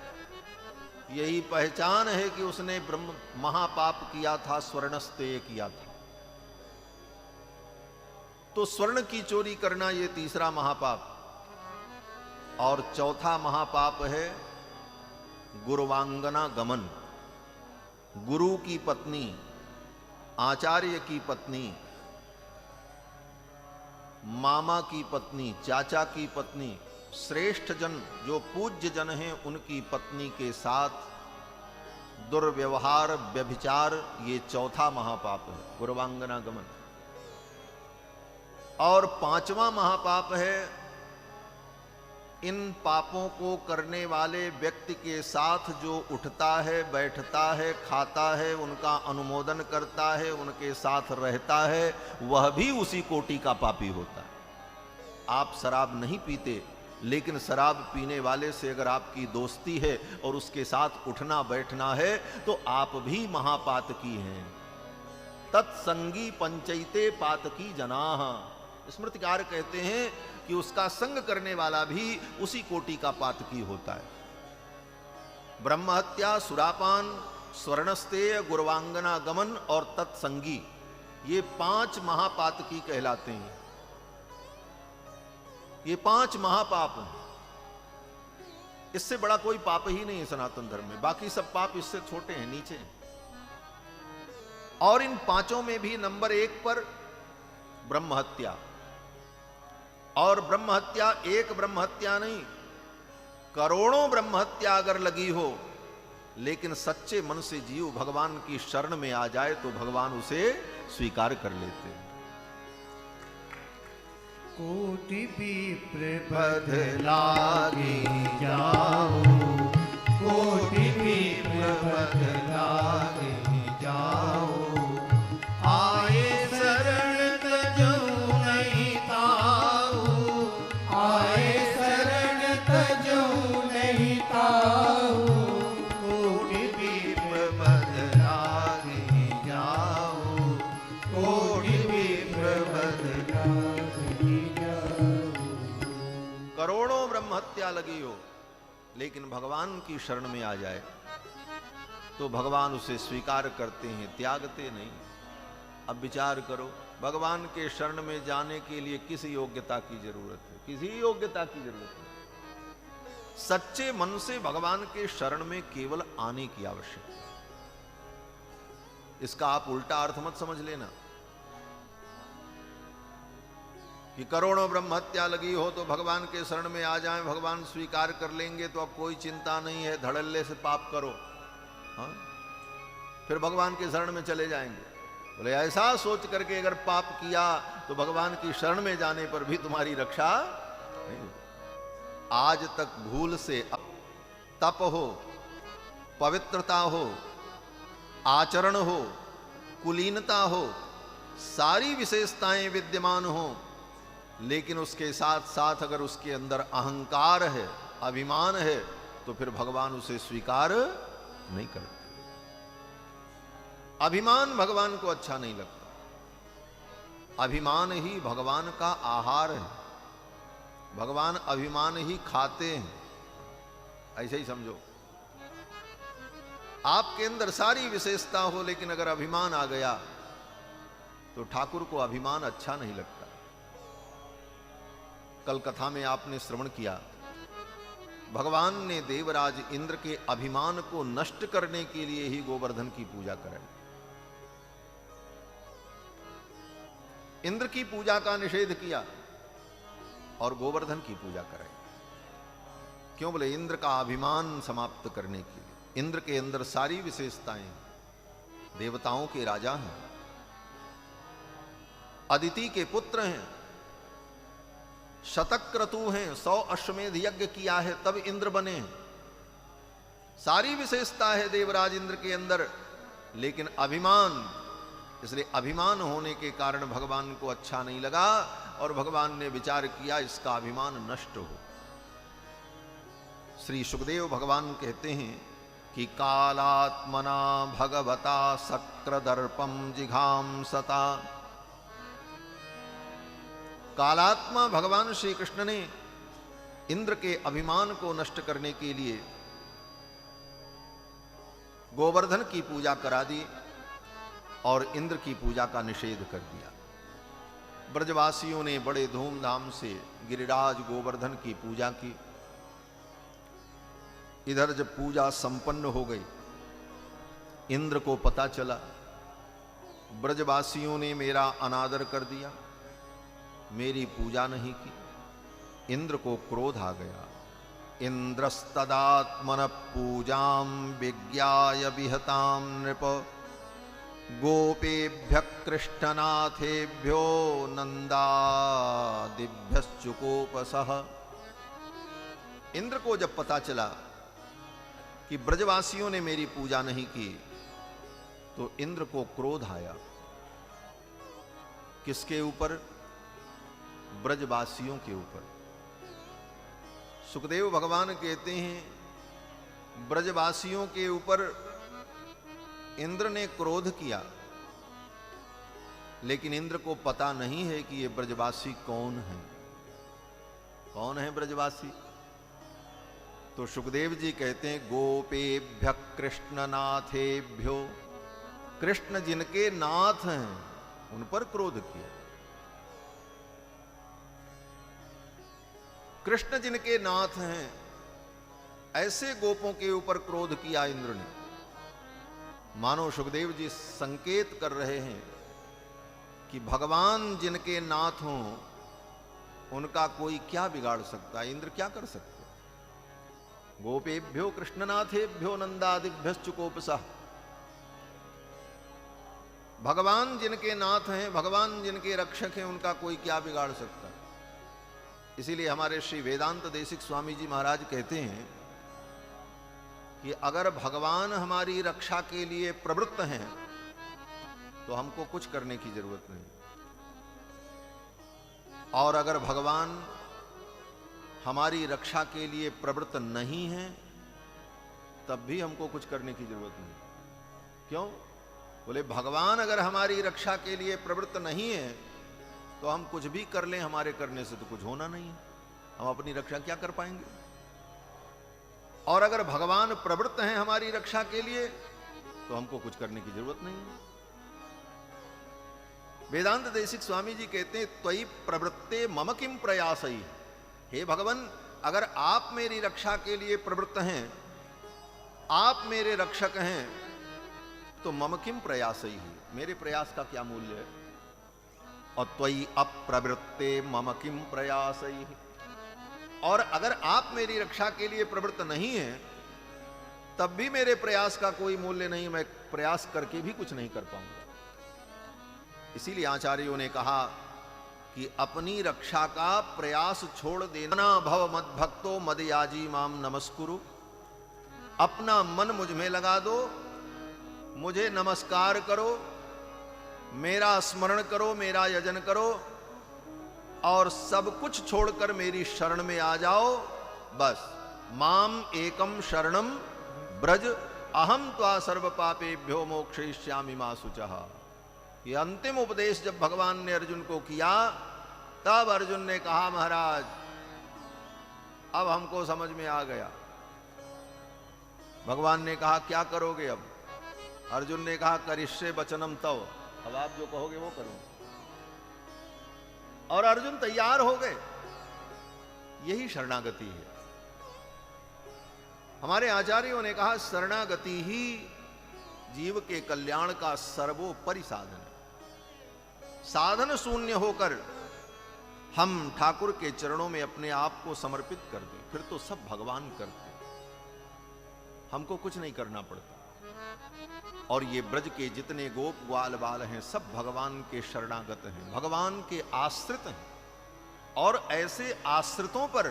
यही पहचान है कि उसने ब्रह्म महापाप किया था, स्वर्णस्तेय किया था। तो स्वर्ण की चोरी करना ये तीसरा महापाप। और चौथा महापाप है गुरुवांगना गमन। गुरु की पत्नी, आचार्य की पत्नी, मामा की पत्नी, चाचा की पत्नी, श्रेष्ठ जन जो पूज्य जन हैं उनकी पत्नी के साथ दुर्व्यवहार, व्यभिचार, ये चौथा महापाप है, गुरुवांगना गमन। और पांचवा महापाप है इन पापों को करने वाले व्यक्ति के साथ जो उठता है, बैठता है, खाता है, उनका अनुमोदन करता है, उनके साथ रहता है, वह भी उसी कोटि का पापी होता है। आप शराब नहीं पीते, लेकिन शराब पीने वाले से अगर आपकी दोस्ती है और उसके साथ उठना बैठना है तो आप भी महापातकी हैं। तत्संगी पंचैते पातकी जनाः। स्मृतिकार कहते हैं कि उसका संग करने वाला भी उसी कोटि का पातकी होता है। ब्रह्महत्या, सुरापान, स्वर्णस्तेय, गुरुवांगना गमन और तत्संगी, ये 5 महापातकी कहलाते हैं। ये 5 महापाप हैं। इससे बड़ा कोई पाप ही नहीं है सनातन धर्म में, बाकी सब पाप इससे छोटे हैं, नीचे हैं। और इन 5 में भी नंबर 1 पर ब्रह्महत्या। और ब्रह्महत्या एक ब्रह्महत्या नहीं, करोड़ों ब्रह्महत्या अगर लगी हो, लेकिन सच्चे मन से जीव भगवान की शरण में आ जाए तो भगवान उसे स्वीकार कर लेते हैं। कोटि विप्र पद लागे जाओ, कोटि विप्र पद लागे जाओ। आए शरण तजो नहीं ताऊ, आए शरण तजो नहीं ताऊ। कोटि विप्र पद लागे जाओ, कोटि विप्र पद लागे जाओ। करोड़ों ब्रह्महत्या लगी हो, लेकिन भगवान की शरण में आ जाए तो भगवान उसे स्वीकार करते हैं, त्यागते नहीं। अब विचार करो, भगवान के शरण में जाने के लिए किस योग्यता की जरूरत है? किसी योग्यता की जरूरत नहीं। सच्चे मन से भगवान के शरण में केवल आने की आवश्यकता है। इसका आप उल्टा अर्थ मत समझ लेना कि करोड़ों ब्रह्महत्या लगी हो तो भगवान के शरण में आ जाएं, भगवान स्वीकार कर लेंगे तो अब कोई चिंता नहीं है, धड़ल्ले से पाप करो, हाँ? फिर भगवान के शरण में चले जाएंगे। बोले ऐसा सोच करके अगर पाप किया तो भगवान की शरण में जाने पर भी तुम्हारी रक्षा नहीं होगी। आज तक भूल से तप हो, पवित्रता हो, आचरण हो, कुलीनता हो, सारी विशेषताएं विद्यमान हो, लेकिन उसके साथ साथ अगर उसके अंदर अहंकार है, अभिमान है, तो फिर भगवान उसे स्वीकार नहीं करते। अभिमान भगवान को अच्छा नहीं लगता। अभिमान ही भगवान का आहार है, भगवान अभिमान ही खाते हैं, ऐसे ही समझो। आपके अंदर सारी विशेषता हो, लेकिन अगर अभिमान आ गया तो ठाकुर को अभिमान अच्छा नहीं लगता। कल कथा में आपने श्रवण किया, भगवान ने देवराज इंद्र के अभिमान को नष्ट करने के लिए ही गोवर्धन की पूजा कराई। इंद्र की पूजा का निषेध किया और गोवर्धन की पूजा कराई। क्यों? बोले इंद्र का अभिमान समाप्त करने के लिए। इंद्र के अंदर सारी विशेषताएं, देवताओं के राजा हैं, अदिति के पुत्र हैं, शतक्रतु हैं, 100 अश्वमेध यज्ञ किया है तब इंद्र बने हैं। सारी विशेषता है देवराज इंद्र के अंदर, लेकिन अभिमान, इसलिए अभिमान होने के कारण भगवान को अच्छा नहीं लगा और भगवान ने विचार किया इसका अभिमान नष्ट हो। श्री सुखदेव भगवान कहते हैं कि कालात्मना भगवता शक्रदर्पम जिघांसता। कालात्मा भगवान श्री कृष्ण ने इंद्र के अभिमान को नष्ट करने के लिए गोवर्धन की पूजा करा दी और इंद्र की पूजा का निषेध कर दिया। ब्रजवासियों ने बड़े धूमधाम से गिरिराज गोवर्धन की पूजा की। इधर जब पूजा संपन्न हो गई, इंद्र को पता चला ब्रजवासियों ने मेरा अनादर कर दिया, मेरी पूजा नहीं की। इंद्र को क्रोध आ गया। इंद्रस्तदात्मन पूजाम विज्ञाय विहताम नृप गोपेभ्य कृष्णनाथेभ्यो नंदादिभ्यश्चुकोपसः। इंद्र को जब पता चला कि ब्रजवासियों ने मेरी पूजा नहीं की, तो इंद्र को क्रोध आया। किसके ऊपर? ब्रजवासियों के ऊपर। सुखदेव भगवान कहते हैं ब्रजवासियों के ऊपर इंद्र ने क्रोध किया, लेकिन इंद्र को पता नहीं है कि ये ब्रजवासी कौन है। कौन है ब्रजवासी? तो सुखदेव जी कहते हैं गोपेभ्य कृष्णनाथेभ्यो। कृष्ण जिनके नाथ हैं उन पर क्रोध किया। कृष्ण जिनके नाथ हैं ऐसे गोपों के ऊपर क्रोध किया इंद्र ने। मानो सुखदेव जी संकेत कर रहे हैं कि भगवान जिनके नाथ हों उनका कोई क्या बिगाड़ सकता है, इंद्र क्या कर सकते। गोपेभ्यो कृष्णनाथेभ्यो नंदादिभ्यश्चुकोपसः। भगवान जिनके नाथ हैं, भगवान जिनके रक्षक हैं, उनका कोई क्या बिगाड़ सकता है। इसीलिए हमारे श्री वेदांत देशिक स्वामी जी महाराज कहते हैं कि अगर भगवान हमारी रक्षा के लिए प्रवृत्त हैं तो हमको कुछ करने की जरूरत नहीं, और अगर भगवान हमारी रक्षा के लिए प्रवृत्त नहीं है तब भी हमको कुछ करने की जरूरत नहीं। क्यों? बोले भगवान अगर हमारी रक्षा के लिए प्रवृत्त नहीं है तो हम कुछ भी कर लें, हमारे करने से तो कुछ होना नहीं है, हम अपनी रक्षा क्या कर पाएंगे। और अगर भगवान प्रवृत्त हैं हमारी रक्षा के लिए तो हमको कुछ करने की जरूरत नहीं है। वेदांत देशिक स्वामी जी कहते हैं त्वयि प्रवृत्ते मम किम प्रयासई। हे भगवान, अगर आप मेरी रक्षा के लिए प्रवृत्त हैं, आप मेरे रक्षक हैं, तो मम किम प्रयासई, मेरे प्रयास का क्या मूल्य है। और त्वयि अप्रवृत्ते मम किम प्रयासई, और अगर आप मेरी रक्षा के लिए प्रवृत्त नहीं है तब भी मेरे प्रयास का कोई मूल्य नहीं, मैं प्रयास करके भी कुछ नहीं कर पाऊंगा। इसीलिए आचार्यों ने कहा कि अपनी रक्षा का प्रयास छोड़ देना। भव मद भक्तो मद याजी माम नमस्कुरु। अपना मन मुझ में लगा दो, मुझे नमस्कार करो, मेरा स्मरण करो, मेरा यजन करो, और सब कुछ छोड़कर मेरी शरण में आ जाओ। बस माम एकम शरणम ब्रज अहम त्वा सर्व पापेभ्यो मोक्षयिष्यामि मा शुचः। ये अंतिम उपदेश जब भगवान ने अर्जुन को किया, तब अर्जुन ने कहा महाराज अब हमको समझ में आ गया। भगवान ने कहा क्या करोगे अब? अर्जुन ने कहा करिष्ये वचनम तव, अब आप जो कहोगे वो करूंगा। और अर्जुन तैयार हो गए। यही शरणागति है। हमारे आचार्यों ने कहा शरणागति ही जीव के कल्याण का सर्वोपरि साधन है। साधन शून्य होकर हम ठाकुर के चरणों में अपने आप को समर्पित कर दें, फिर तो सब भगवान करते, हमको कुछ नहीं करना पड़ता। और ये ब्रज के जितने गोप ग्वाल बाल हैं सब भगवान के शरणागत हैं, भगवान के आश्रित हैं। और ऐसे आश्रितों पर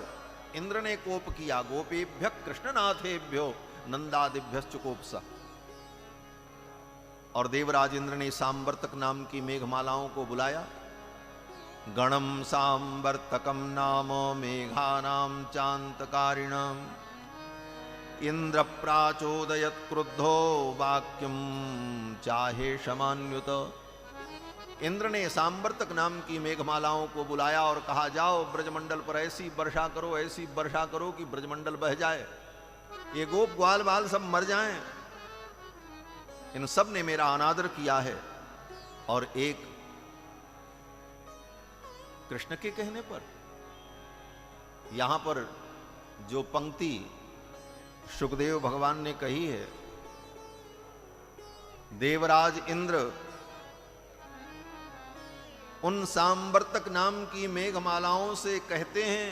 इंद्र ने कोप किया। गोपेभ्य कृष्णनाथेभ्यो नंदादिभ्यश्च कोपसा। और देवराज इंद्र ने सांवर्तक नाम की मेघमालाओं को बुलाया। गणम सांवर्तकम नाम मेघानाम चांतकारिणम इंद्र प्राचोदयत क्रुद्धो वाक्यम चाहे शमान्युत। इंद्र ने सांवर्तक नाम की मेघमालाओं को बुलाया और कहा जाओ ब्रजमंडल पर ऐसी वर्षा करो कि ब्रजमंडल बह जाए, ये गोप ग्वाल बाल सब मर जाएं। इन सब ने मेरा अनादर किया है। और एक कृष्ण के कहने पर यहां पर जो पंक्ति सुखदेव भगवान ने कही है, देवराज इंद्र उन सांवर्तक नाम की मेघमालाओं से कहते हैं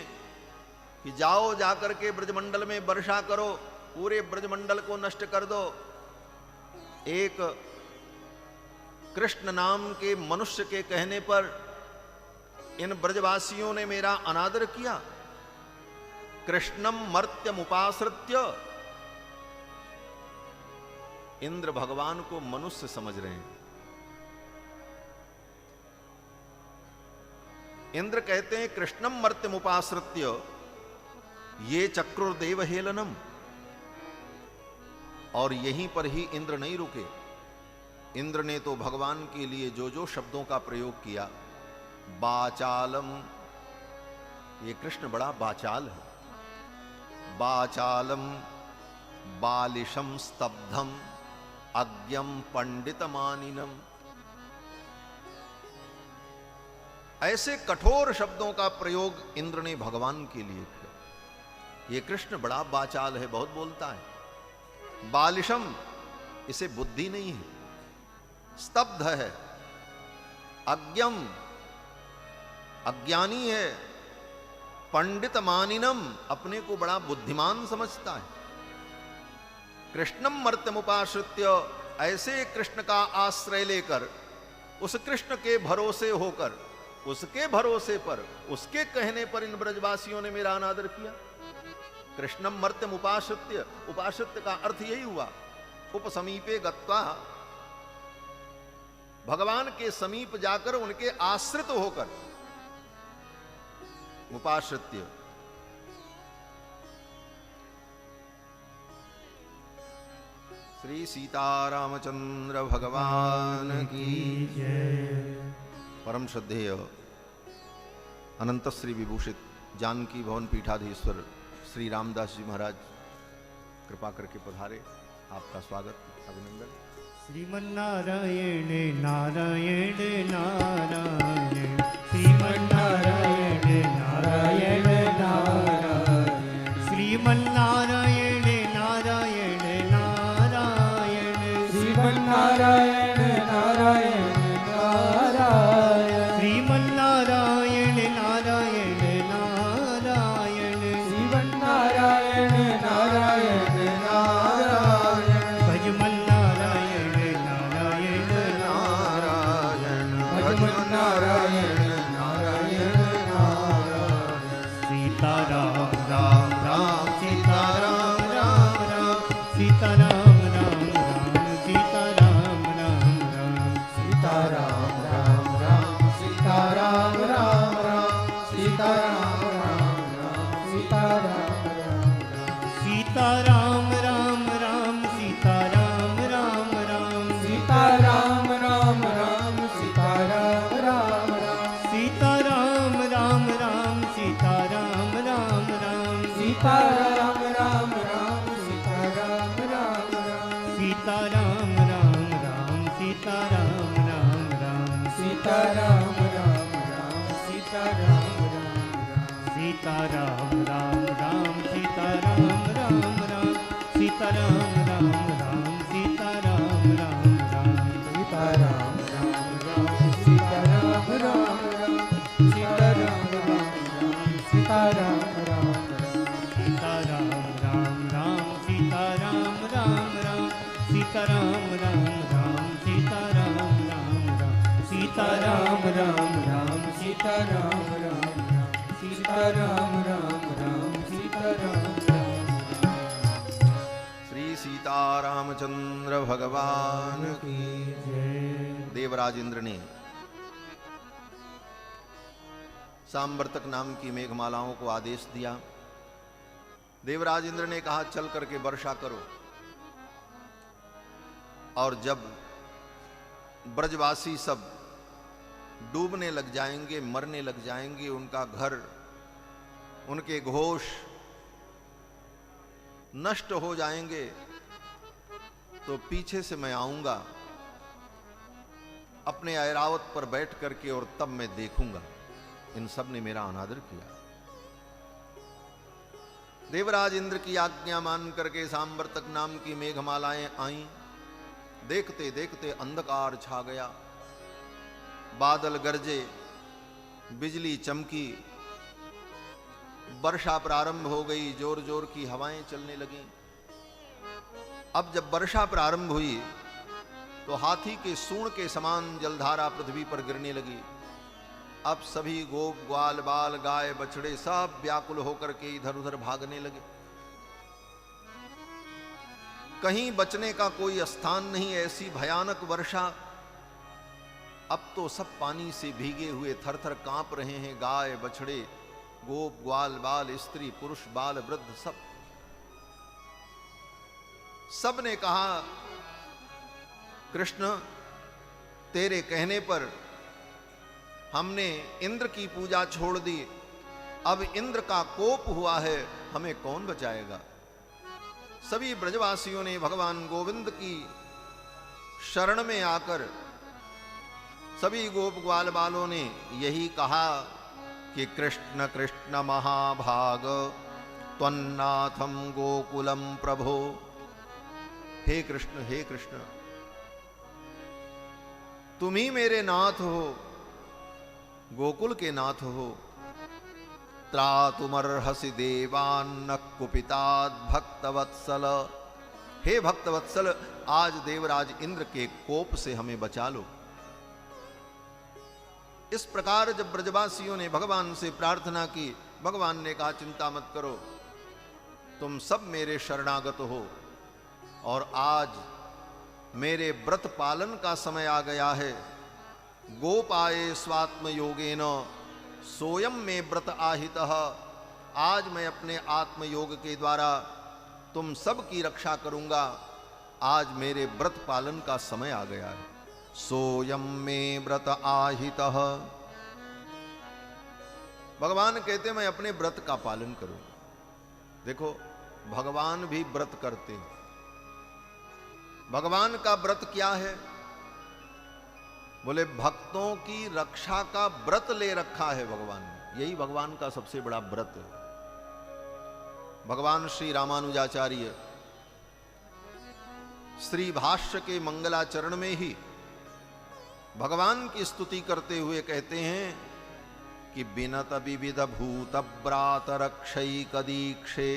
कि जाओ जाकर के ब्रजमंडल में वर्षा करो, पूरे ब्रजमंडल को नष्ट कर दो। एक कृष्ण नाम के मनुष्य के कहने पर इन ब्रजवासियों ने मेरा अनादर किया। कृष्णम मर्त्यम उपाश्रित्य, इंद्र भगवान को मनुष्य समझ रहे हैं। इंद्र कहते हैं कृष्णम मर्त्यम उपाश्रित्य ये चक्रुर्देव हेलनम। और यहीं पर ही इंद्र नहीं रुके। इंद्र ने तो भगवान के लिए जो जो शब्दों का प्रयोग किया, बाचालम, ये कृष्ण बड़ा बाचाल है। बाचालम बालिशम स्तब्धम अज्ञम पंडितमानिनम, ऐसे कठोर शब्दों का प्रयोग इंद्र ने भगवान के लिए किया। ये कृष्ण बड़ा बाचाल है, बहुत बोलता है। बालिशम, इसे बुद्धि नहीं है, स्तब्ध है, अज्ञम, अज्ञानी है, पंडित मानिनम, अपने को बड़ा बुद्धिमान समझता है। कृष्णम मर्त्यमुपाश्रित्य, ऐसे कृष्ण का आश्रय लेकर, उस कृष्ण के भरोसे होकर, उसके भरोसे पर, उसके कहने पर इन ब्रजवासियों ने मेरा अनादर किया। कृष्णम मर्त्यम उपाश्रित्य, उपाश्रित्य का अर्थ यही हुआ उपसमीपे गत्वा, भगवान के समीप जाकर उनके आश्रित होकर, उपाश्रित्य। श्री सीतारामचंद्र भगवान की जय। परम श्रद्धेय अनंत श्री विभूषित जानकी भवन पीठाधीश्वर श्री रामदास जी महाराज कृपा करके पधारे। आपका स्वागत, अभिनंदन। श्रीमन्नारायण नारायण नारायण, श्रीमन्नारायण नारायण नारायण, श्रीमन्नारायण नारायण नारायण, श्रीमन्नारायण नारायण नारायण, श्रीमन्नारायण नारायण नारायण, श्रीमन्नारायण नारायण नारायण, भजमन्नारायण नारायण नारायण, भजमन्नारायण नारायण नारायण, सीताराम राम राम सीताराम राम राम, सीताराम राम राम सीताराम राम राम, सीता राम राम राम सीता राम राम राम सीता राम राम राम सीता राम राम राम सीता राम राम राम सीता राम राम राम सीता राम राम राम सीता राम राम राम सीता राम राम राम सीता राम राम राम सीता राम राम राम सीता राम राम राम सीता राम राम राम सीता राम राम राम सीता राम राम राम सीता राम राम राम सीता राम राम राम सीता राम राम राम सीता राम राम श्री सीतारामचंद्र भगवान की जय। देवराज इंद्र ने सांवर्तक नाम की मेघमालाओं को आदेश दिया। देवराज इंद्र ने कहा चल करके वर्षा करो, और जब ब्रजवासी सब डूबने लग जाएंगे, मरने लग जाएंगे, उनका घर, उनके घोष नष्ट हो जाएंगे, तो पीछे से मैं आऊंगा अपने ऐरावत पर बैठ करके, और तब मैं देखूंगा। इन सब ने मेरा अनादर किया। देवराज इंद्र की आज्ञा मान करके सांवर्तक नाम की मेघमालाएं आईं। देखते देखते अंधकार छा गया, बादल गरजे, बिजली चमकी, वर्षा प्रारंभ हो गई, जोर जोर की हवाएं चलने लगीं। अब जब वर्षा प्रारंभ हुई तो हाथी के सूंड के समान जलधारा पृथ्वी पर गिरने लगी। अब सभी गोप ग्वाल बाल गाय बछड़े सब व्याकुल होकर के इधर उधर भागने लगे। कहीं बचने का कोई स्थान नहीं, ऐसी भयानक वर्षा। अब तो सब पानी से भीगे हुए थर थर कांप रहे हैं, गाय बछड़े, गोप ग्वाल बाल, स्त्री पुरुष, बाल वृद्ध, सब ने कहा कृष्ण, तेरे कहने पर हमने इंद्र की पूजा छोड़ दी, अब इंद्र का कोप हुआ है, हमें कौन बचाएगा। सभी ब्रजवासियों ने भगवान गोविंद की शरण में आकर सभी गोप ग्वाल बालों ने यही कहा कि कृष्ण कृष्ण महाभाग त्वन्नाथम गोकुलम प्रभो। हे कृष्ण, हे कृष्ण, तुम ही मेरे नाथ हो, गोकुल के नाथ हो। त्रातुमर्हसि देवान्न कुपिताद भक्तवत्सल। हे भक्तवत्सल, आज देवराज इंद्र के कोप से हमें बचा लो। इस प्रकार जब ब्रजवासियों ने भगवान से प्रार्थना की, भगवान ने कहा चिंता मत करो, तुम सब मेरे शरणागत हो, और आज मेरे व्रत पालन का समय आ गया है। गोपाये स्वात्म योगेन सोयम में व्रत आहितः। आज मैं अपने आत्मयोग के द्वारा तुम सब की रक्षा करूंगा। आज मेरे व्रत पालन का समय आ गया है। सोयम में व्रत आहितः। भगवान कहते मैं अपने व्रत का पालन करूंगा। देखो, भगवान भी व्रत करते हैं। भगवान का व्रत क्या है? बोले भक्तों की रक्षा का व्रत ले रखा है भगवान ने। यही भगवान का सबसे बड़ा व्रत है। भगवान श्री रामानुजाचार्य श्री भाष्य के मंगलाचरण में ही भगवान की स्तुति करते हुए कहते हैं कि विनत विविध भूत ब्रात रक्षैक दीक्षे।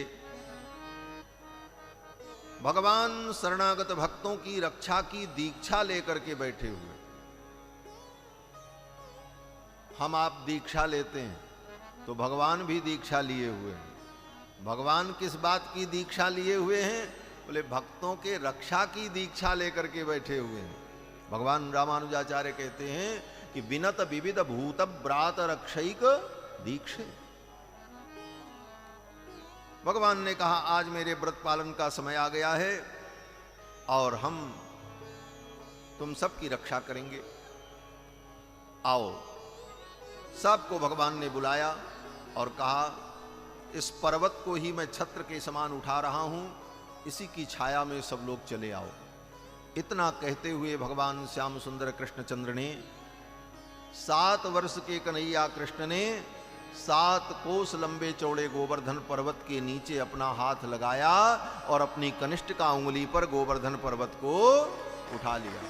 भगवान शरणागत भक्तों की रक्षा की दीक्षा लेकर के बैठे हुए। हम आप दीक्षा लेते हैं तो भगवान भी दीक्षा लिए हुए हैं। भगवान किस बात की दीक्षा लिए हुए हैं? बोले भक्तों के रक्षा की दीक्षा लेकर के बैठे हुए हैं। भगवान रामानुजाचार्य कहते हैं कि विनत विविध भूत ब्रात रक्षैक दीक्षे। भगवान ने कहा आज मेरे व्रत पालन का समय आ गया है और हम तुम सबकी रक्षा करेंगे। आओ। सबको भगवान ने बुलाया और कहा इस पर्वत को ही मैं छत्र के समान उठा रहा हूं, इसी की छाया में सब लोग चले आओ। इतना कहते हुए भगवान श्याम सुंदर कृष्णचंद्र ने 7 वर्ष के कन्हैया कृष्ण ने 7 कोस लंबे चौड़े गोवर्धन पर्वत के नीचे अपना हाथ लगाया और अपनी कनिष्ठ का उंगली पर गोवर्धन पर्वत को उठा लिया।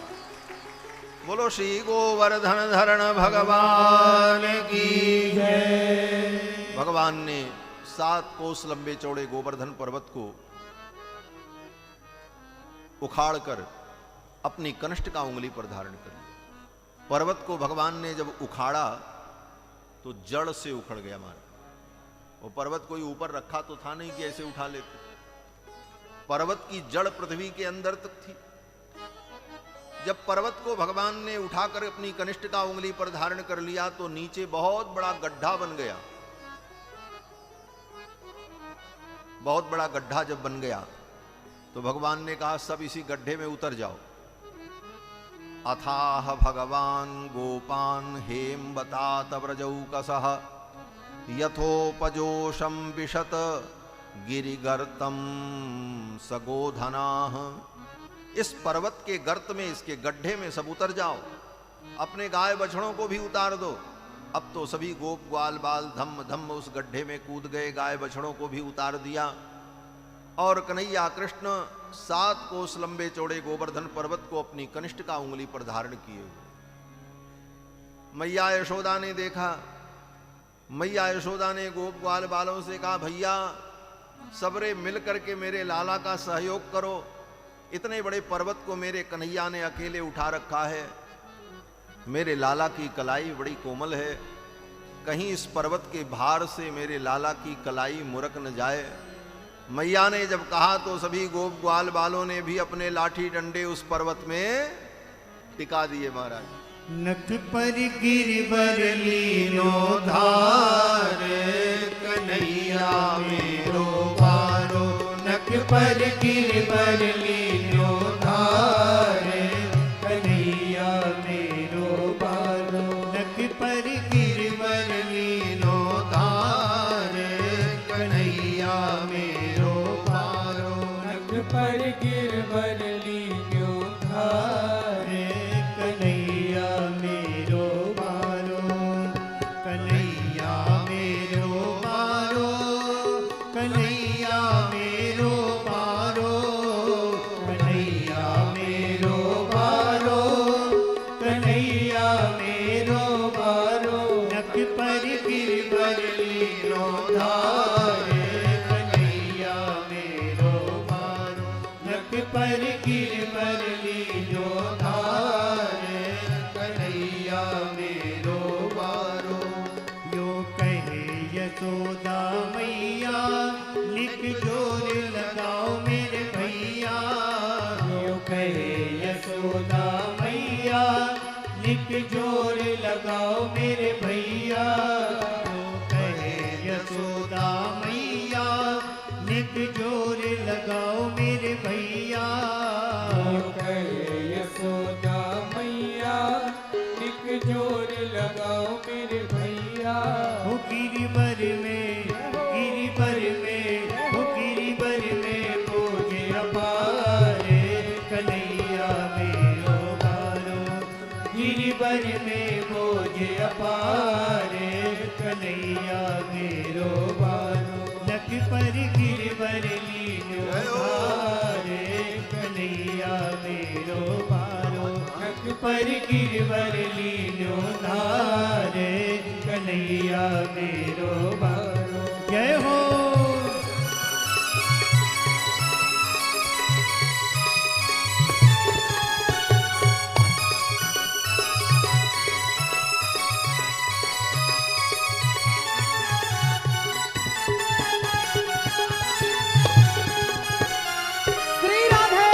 बोलो श्री गोवर्धन धरण भगवान की जय। भगवान ने 7 कोस लंबे चौड़े गोवर्धन पर्वत को उखाड़कर अपनी कनिष्ठ का उंगली पर धारण कर लिया। पर्वत को भगवान ने जब उखाड़ा तो जड़ से उखड़ गया मारा। वो पर्वत कोई ऊपर रखा तो था नहीं कि ऐसे उठा लेते, पर्वत की जड़ पृथ्वी के अंदर तक थी। जब पर्वत को भगवान ने उठाकर अपनी कनिष्ठ का उंगली पर धारण कर लिया तो नीचे बहुत बड़ा गड्ढा बन गया। बहुत बड़ा गड्ढा जब बन गया तो भगवान ने कहा सब इसी गड्ढे में उतर जाओ। अथाह भगवान गोपान हेम बतात व्रजौकसः यथोपजोषम विशत गिरिगर्तम सगोधनाः। इस पर्वत के गर्त में, इसके गड्ढे में सब उतर जाओ, अपने गाय बछड़ों को भी उतार दो। अब तो सभी गोप ग्वाल बाल धम धम उस गड्ढे में कूद गए, गाय बछड़ों को भी उतार दिया और कन्हैया कृष्ण 7 कोस लंबे चौड़े गोवर्धन पर्वत को अपनी कनिष्ठ का उंगली पर धारण किए हुए। मैया यशोदा ने देखा। मैया यशोदा ने गोप ग्वाल बालों से कहा, भैया सबरे मिल करके मेरे लाला का सहयोग करो। इतने बड़े पर्वत को मेरे कन्हैया ने अकेले उठा रखा है। मेरे लाला की कलाई बड़ी कोमल है, कहीं इस पर्वत के भार से मेरे लाला की कलाई मुरक न जाए। मैया ने जब कहा तो सभी गोप ग्वाल बालों ने भी अपने लाठी डंडे उस पर्वत में टिका दिए। महाराज नख पर गिरवर लीनो धार कन्हैया मेरो बारो। नख पर गिरवर लीनो धार कन्हैया मेरो बारो। नख पर गिरवर लीनो धार कन्हैया मेरो बारो। नख पर गिरवर लीनो धार कन्हैया मेरो बारो। कन्हैया मेरो बारो। कन्हैया मेरो बारो। कन्हैया मेरो बारो। कन्हैया मेरो बारो। नख पर गिरवर लीनो धार कन्हैया मेरो बारो। नख पर गिरवर लीनो धार कन्हैया मेरो बारो। यो कहे यशोदा मैया लिख जोर लगाओ मेरे भैया। यो कहे यशोदा मैया लिख जोर लगाओ मेरे भैया। यो कहे यशोदा मैया लिख जोर लगाओ मेरे भैया। यो कहे यशोदा मैया लिख जोर लगाओ मेरे भैया। हो गिरिवर में, गिरिवर में, हो गिरिवर में बोझे अपार कन्हैया मेरो बारो। गिरिवर में बोझे अपार कन्हैया मेरो बारो। नख पर गिरवर लीनो धार कन्हैया मेरो बारो। नख पर गिरवर लीनो धार कन्हैया मेरो बारो। जय हो। श्री राधे।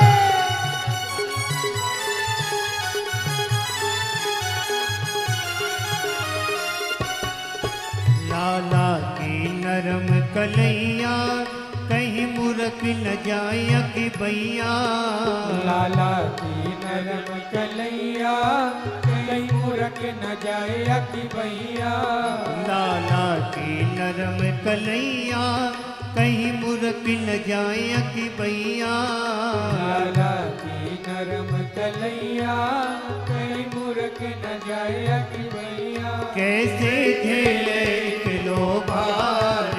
लाला की नरम कलैया कहीं मुरक न जाए कि भैया। लाला की नरम कलैया कहीं मुरक न जाए कि भैया। लाला की नरम कलैया कहीं मुरक न जाए कि भैया। लाला की नरम कलैया कहीं मूर्ख न जाए कि भैया कैसे झेले किलो भार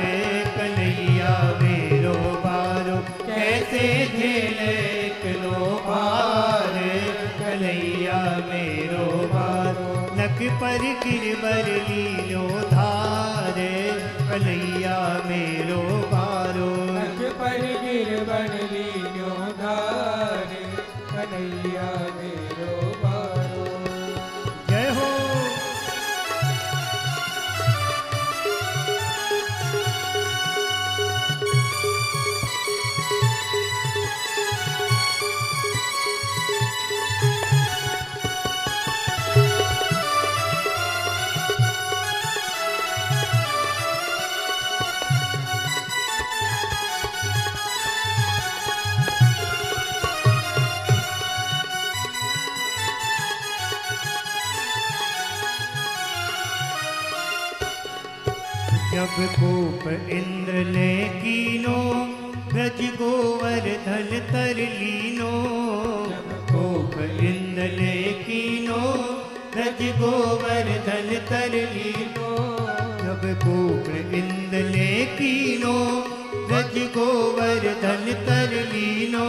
कन्हैया मेरो बारो कैसे झेले किलो भार कन्हैया मेरो बारो नक पर गिरवर लीलो धार कन्हैया मेरो बारो नख पर गिरवन लीलो धार कन्हैया मेरो बारो। जय हो। जब कोप इंद्र ने कीनो ब्रज गोवर्धन तर लीनो जब कोप इंद्र ने कीनो ब्रज गोवर्धन तर लीनो जब कोप इंद्र ने कीनो ब्रज गोवर्धन तर लीनो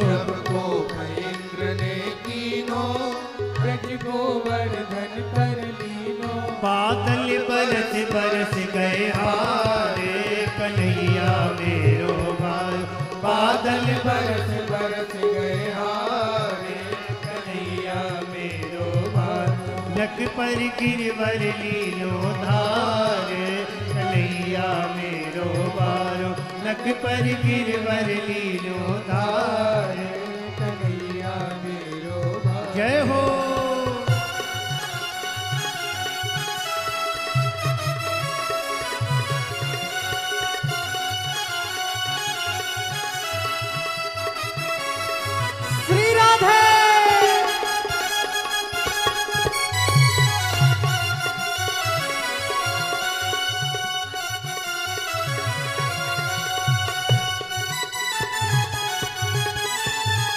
जब कोप इंद्र ने कीनो ब्रज गोवर्धन कर लीनो बादल बरस बरस गए हारे कन्हैया मेरो बाल बादल बरस बरस गए हारे कन्हैया मेरो बाल नक पर गिरवर लीलो धार कन्हैया मेरो बारो नक पर गिरवर लीलो धार कन्हैया मेरो बारो। जय हो। श्री राधे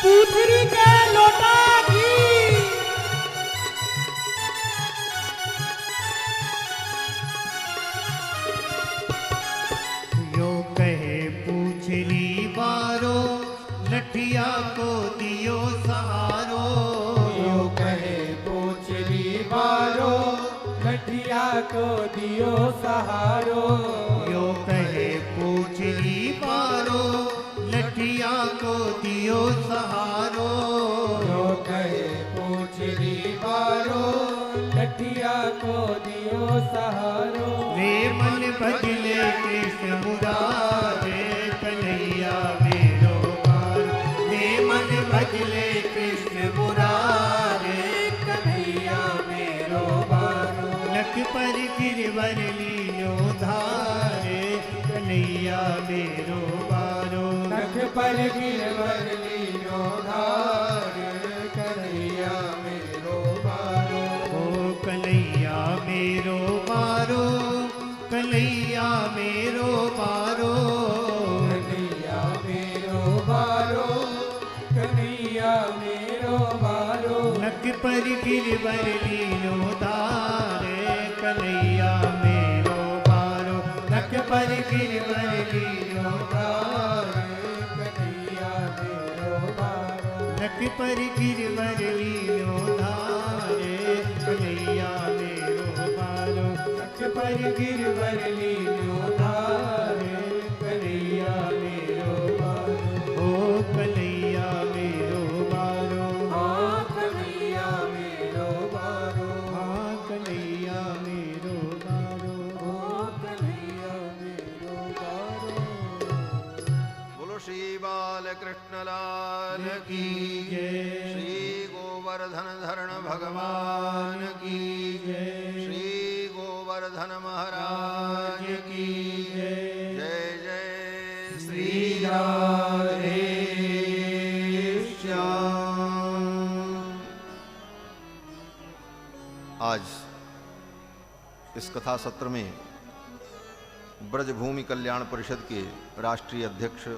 पूछरी के लोटा की यो कहे पूछली बारो लठिया को दियो सहारो यो कहे पूछली बारो लठिया को दियो सहारो यो कहे पूछली बारो लठिया को दियो सहारो यो कहे पूछली बारो लठिया को दियो सहारो वे मन भजले कृष्ण मुरारे कन्हैया मेरो बार वे मन भजले कृष्ण मुरारे कन्हैया मेरो बारो नक पर गिरवर लीलो धारे कन्हैया मेरो बारो नख पर गिरवर लीलो धार कन्हैया मेरो बारो ओ कन्हैया मेरो बारो कन्हैया मेरो बारो कन्हैया मेरो बारो कन्हैया मेरो बारो नक पर गिरवर लीलो धारे कन्हैया मेरो बारो नक पर गिरवर लीलो धारे कन्हैया मेरो बारो नक पर गिरवर लीलो धारे कन्हैया मेरो बारो नक पर गिरवर लीलो धारे कन्हैया मेरो बारो ओ कन्हैया मेरो बारो हाँ कन्हैया मेरो बारो हाँ कन्हैया मेरो बारो ओ कन्हैया मेरो बारो। बोलो श्री बाल कृष्ण लाल की जय श्री गोवर्धन धरण भगवान की श्री गोवर्धन महाराज की जय जय श्री राधे श्याम। आज इस कथा सत्र में ब्रजभूमि कल्याण परिषद के राष्ट्रीय अध्यक्ष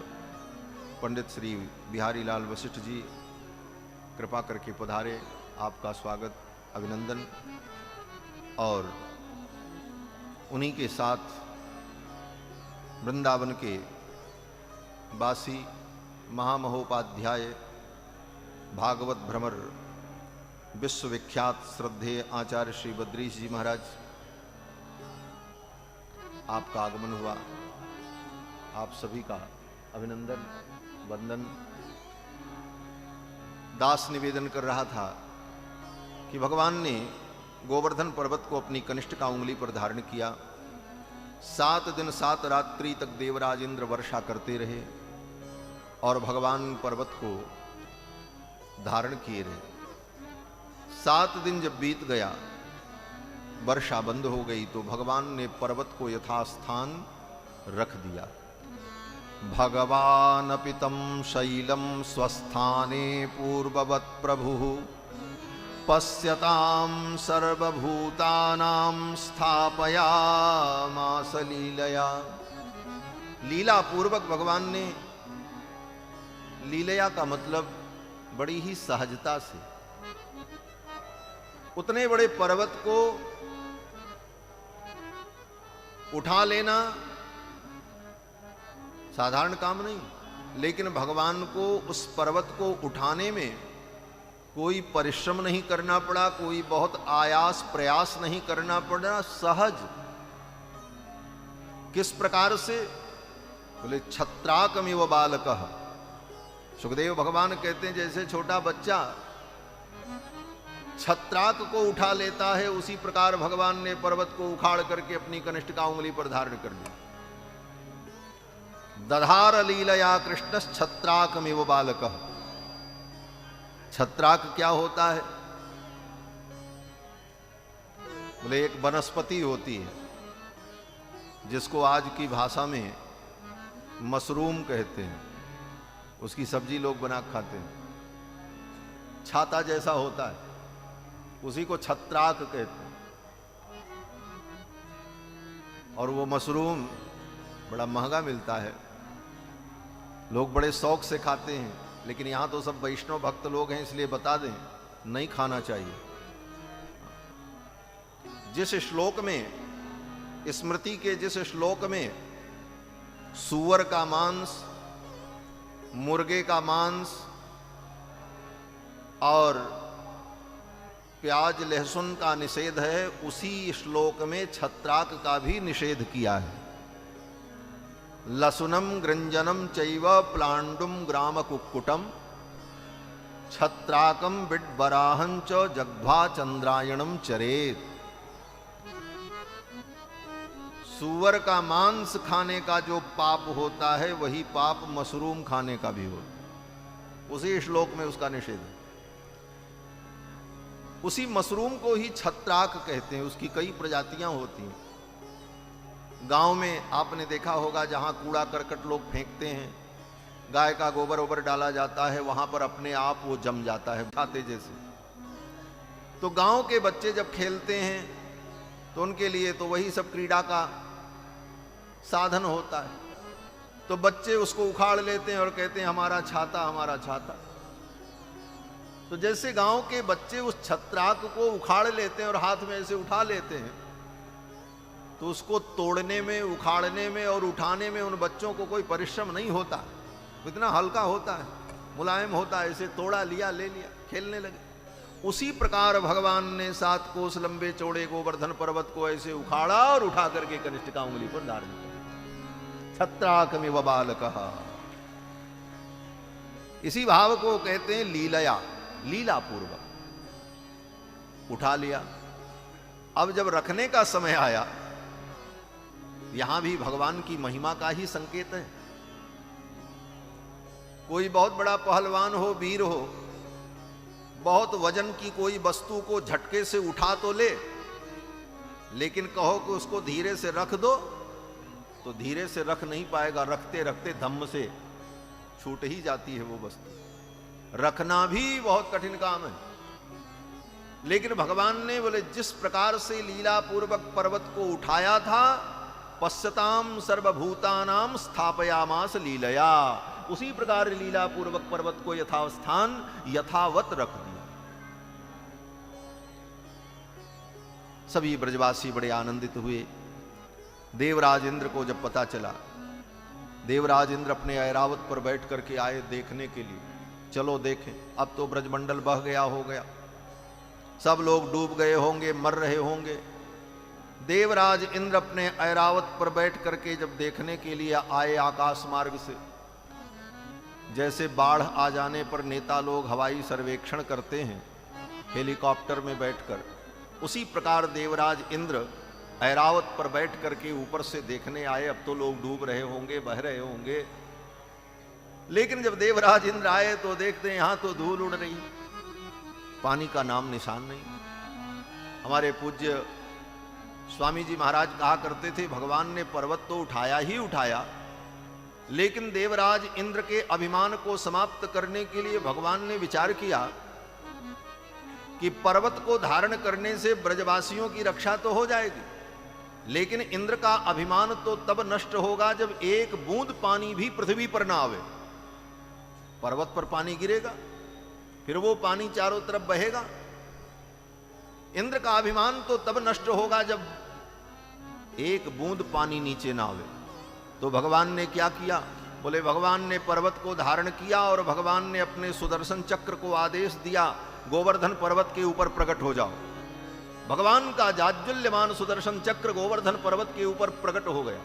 पंडित श्री बिहारी लाल वशिष्ठ जी कृपा करके पधारे। आपका स्वागत, अभिनंदन। और उन्हीं के साथ वृंदावन के वासी महामहोपाध्याय भागवत भ्रमर विश्वविख्यात श्रद्धेय आचार्य श्री बद्रीश जी महाराज, आपका आगमन हुआ। आप सभी का अभिनंदन, वंदन। दास निवेदन कर रहा था कि भगवान ने गोवर्धन पर्वत को अपनी कनिष्ठ का उंगली पर धारण किया। 7 दिन 7 रात्रि तक देवराज इंद्र वर्षा करते रहे और भगवान पर्वत को धारण किए रहे। 7 दिन जब बीत गया, वर्षा बंद हो गई, तो भगवान ने पर्वत को यथास्थान रख दिया। भगवान अपितम शैलम स्वस्थाने पूर्ववत् प्रभु पश्यताम सर्वभूतानां स्थापयामास लीलया। लीला पूर्वक भगवान ने, लीलया का मतलब बड़ी ही सहजता से, उतने बड़े पर्वत को उठा लेना साधारण काम नहीं, लेकिन भगवान को उस पर्वत को उठाने में कोई परिश्रम नहीं करना पड़ा, कोई बहुत आयास प्रयास नहीं करना पड़ा, सहज। किस प्रकार से? बोले छत्राकमिव बालकः। सुखदेव भगवान कहते हैं जैसे छोटा बच्चा छत्राक को उठा लेता है, उसी प्रकार भगवान ने पर्वत को उखाड़ करके अपनी कनिष्ठ का उंगली पर धारण कर लिया। दधार लीलया कृष्ण छत्राकमिव बालकः। छत्राक क्या होता है? बोले एक वनस्पति होती है जिसको आज की भाषा में मशरूम कहते हैं, उसकी सब्जी लोग बना खाते हैं। छाता जैसा होता है, उसी को छत्राक कहते हैं। और वो मशरूम बड़ा महंगा मिलता है, लोग बड़े शौक से खाते हैं, लेकिन यहां तो सब वैष्णव भक्त लोग हैं, इसलिए बता दें, नहीं खाना चाहिए। जिस श्लोक में, स्मृति के जिस श्लोक में सूअर का मांस, मुर्गे का मांस और प्याज लहसुन का निषेध है, उसी श्लोक में छत्राक का भी निषेध किया है। लसुनम गृंजनम चैव प्लांडुम ग्राम कुक्कुटम छत्राकम बिड्बराहं च जग्ध्वा चंद्रायणम चरेत। सूअर का मांस खाने का जो पाप होता है, वही पाप मशरूम खाने का भी होता है। उसी श्लोक में उसका निषेध है। उसी मशरूम को ही छत्राक कहते हैं। उसकी कई प्रजातियां होती हैं। गांव में आपने देखा होगा, जहां कूड़ा करकट लोग फेंकते हैं, गाय का गोबर ओबर डाला जाता है, वहां पर अपने आप वो जम जाता है खाते जैसे। तो गांव के बच्चे जब खेलते हैं तो उनके लिए तो वही सब क्रीड़ा का साधन होता है। तो बच्चे उसको उखाड़ लेते हैं और कहते हैं हमारा छाता, हमारा छाता। तो जैसे गांव के बच्चे उस छत्राक को उखाड़ लेते हैं और हाथ में ऐसे उठा लेते हैं, तो उसको तोड़ने में, उखाड़ने में और उठाने में उन बच्चों को कोई परिश्रम नहीं होता। इतना हल्का होता है, मुलायम होता है, ऐसे तोड़ा, लिया, ले लिया, खेलने लगे। उसी प्रकार भगवान ने 7 कोस लंबे चौड़े गोवर्धन पर्वत को ऐसे उखाड़ा और उठा करके कनिष्ठ का उंगली पर धारण किया। छत्राकमिव बालकः। इसी भाव को कहते हैं लीलया, लीला पूर्वक उठा लिया। अब जब रखने का समय आया, यहां भी भगवान की महिमा का ही संकेत है। कोई बहुत बड़ा पहलवान हो, वीर हो, बहुत वजन की कोई वस्तु को झटके से उठा तो ले, लेकिन कहो कि उसको धीरे से रख दो, तो धीरे से रख नहीं पाएगा। रखते रखते धम्म से छूट ही जाती है वो वस्तु। रखना भी बहुत कठिन काम है। लेकिन भगवान ने बोले जिस प्रकार से लीला पूर्वक पर्वत को उठाया था, पश्यताम सर्वभूतानाम स्थापयामास लीलया, उसी प्रकार लीला पूर्वक पर्वत को यथास्थान यथावत रख दिया। सभी ब्रजवासी बड़े आनंदित हुए। देवराज इंद्र को जब पता चला, देवराज इंद्र अपने ऐरावत पर बैठ करके आए देखने के लिए। चलो देखें, अब तो ब्रजमंडल बह गया हो गया, सब लोग डूब गए होंगे, मर रहे होंगे। देवराज इंद्र अपने ऐरावत पर बैठ करके जब देखने के लिए आए आकाश मार्ग से, जैसे बाढ़ आ जाने पर नेता लोग हवाई सर्वेक्षण करते हैं हेलीकॉप्टर में बैठकर, उसी प्रकार देवराज इंद्र ऐरावत पर बैठ करके ऊपर से देखने आए। अब तो लोग डूब रहे होंगे, बह रहे होंगे, लेकिन जब देवराज इंद्र आए तो देखते हैं यहां तो धूल उड़ रही, पानी का नाम निशान नहीं। हमारे पूज्य स्वामी जी महाराज कहा करते थे, भगवान ने पर्वत तो उठाया ही उठाया, लेकिन देवराज इंद्र के अभिमान को समाप्त करने के लिए भगवान ने विचार किया कि पर्वत को धारण करने से ब्रजवासियों की रक्षा तो हो जाएगी, लेकिन इंद्र का अभिमान तो तब नष्ट होगा जब एक बूंद पानी भी पृथ्वी पर ना आवे। पर्वत पर पानी गिरेगा, फिर वो पानी चारों तरफ बहेगा। इंद्र का अभिमान तो तब नष्ट होगा जब एक बूंद पानी नीचे ना आवे। तो भगवान ने क्या किया? बोले भगवान ने पर्वत को धारण किया और भगवान ने अपने सुदर्शन चक्र को आदेश दिया, गोवर्धन पर्वत के ऊपर प्रकट हो जाओ। भगवान का जाज्वल्यमान सुदर्शन चक्र गोवर्धन पर्वत के ऊपर प्रकट हो गया।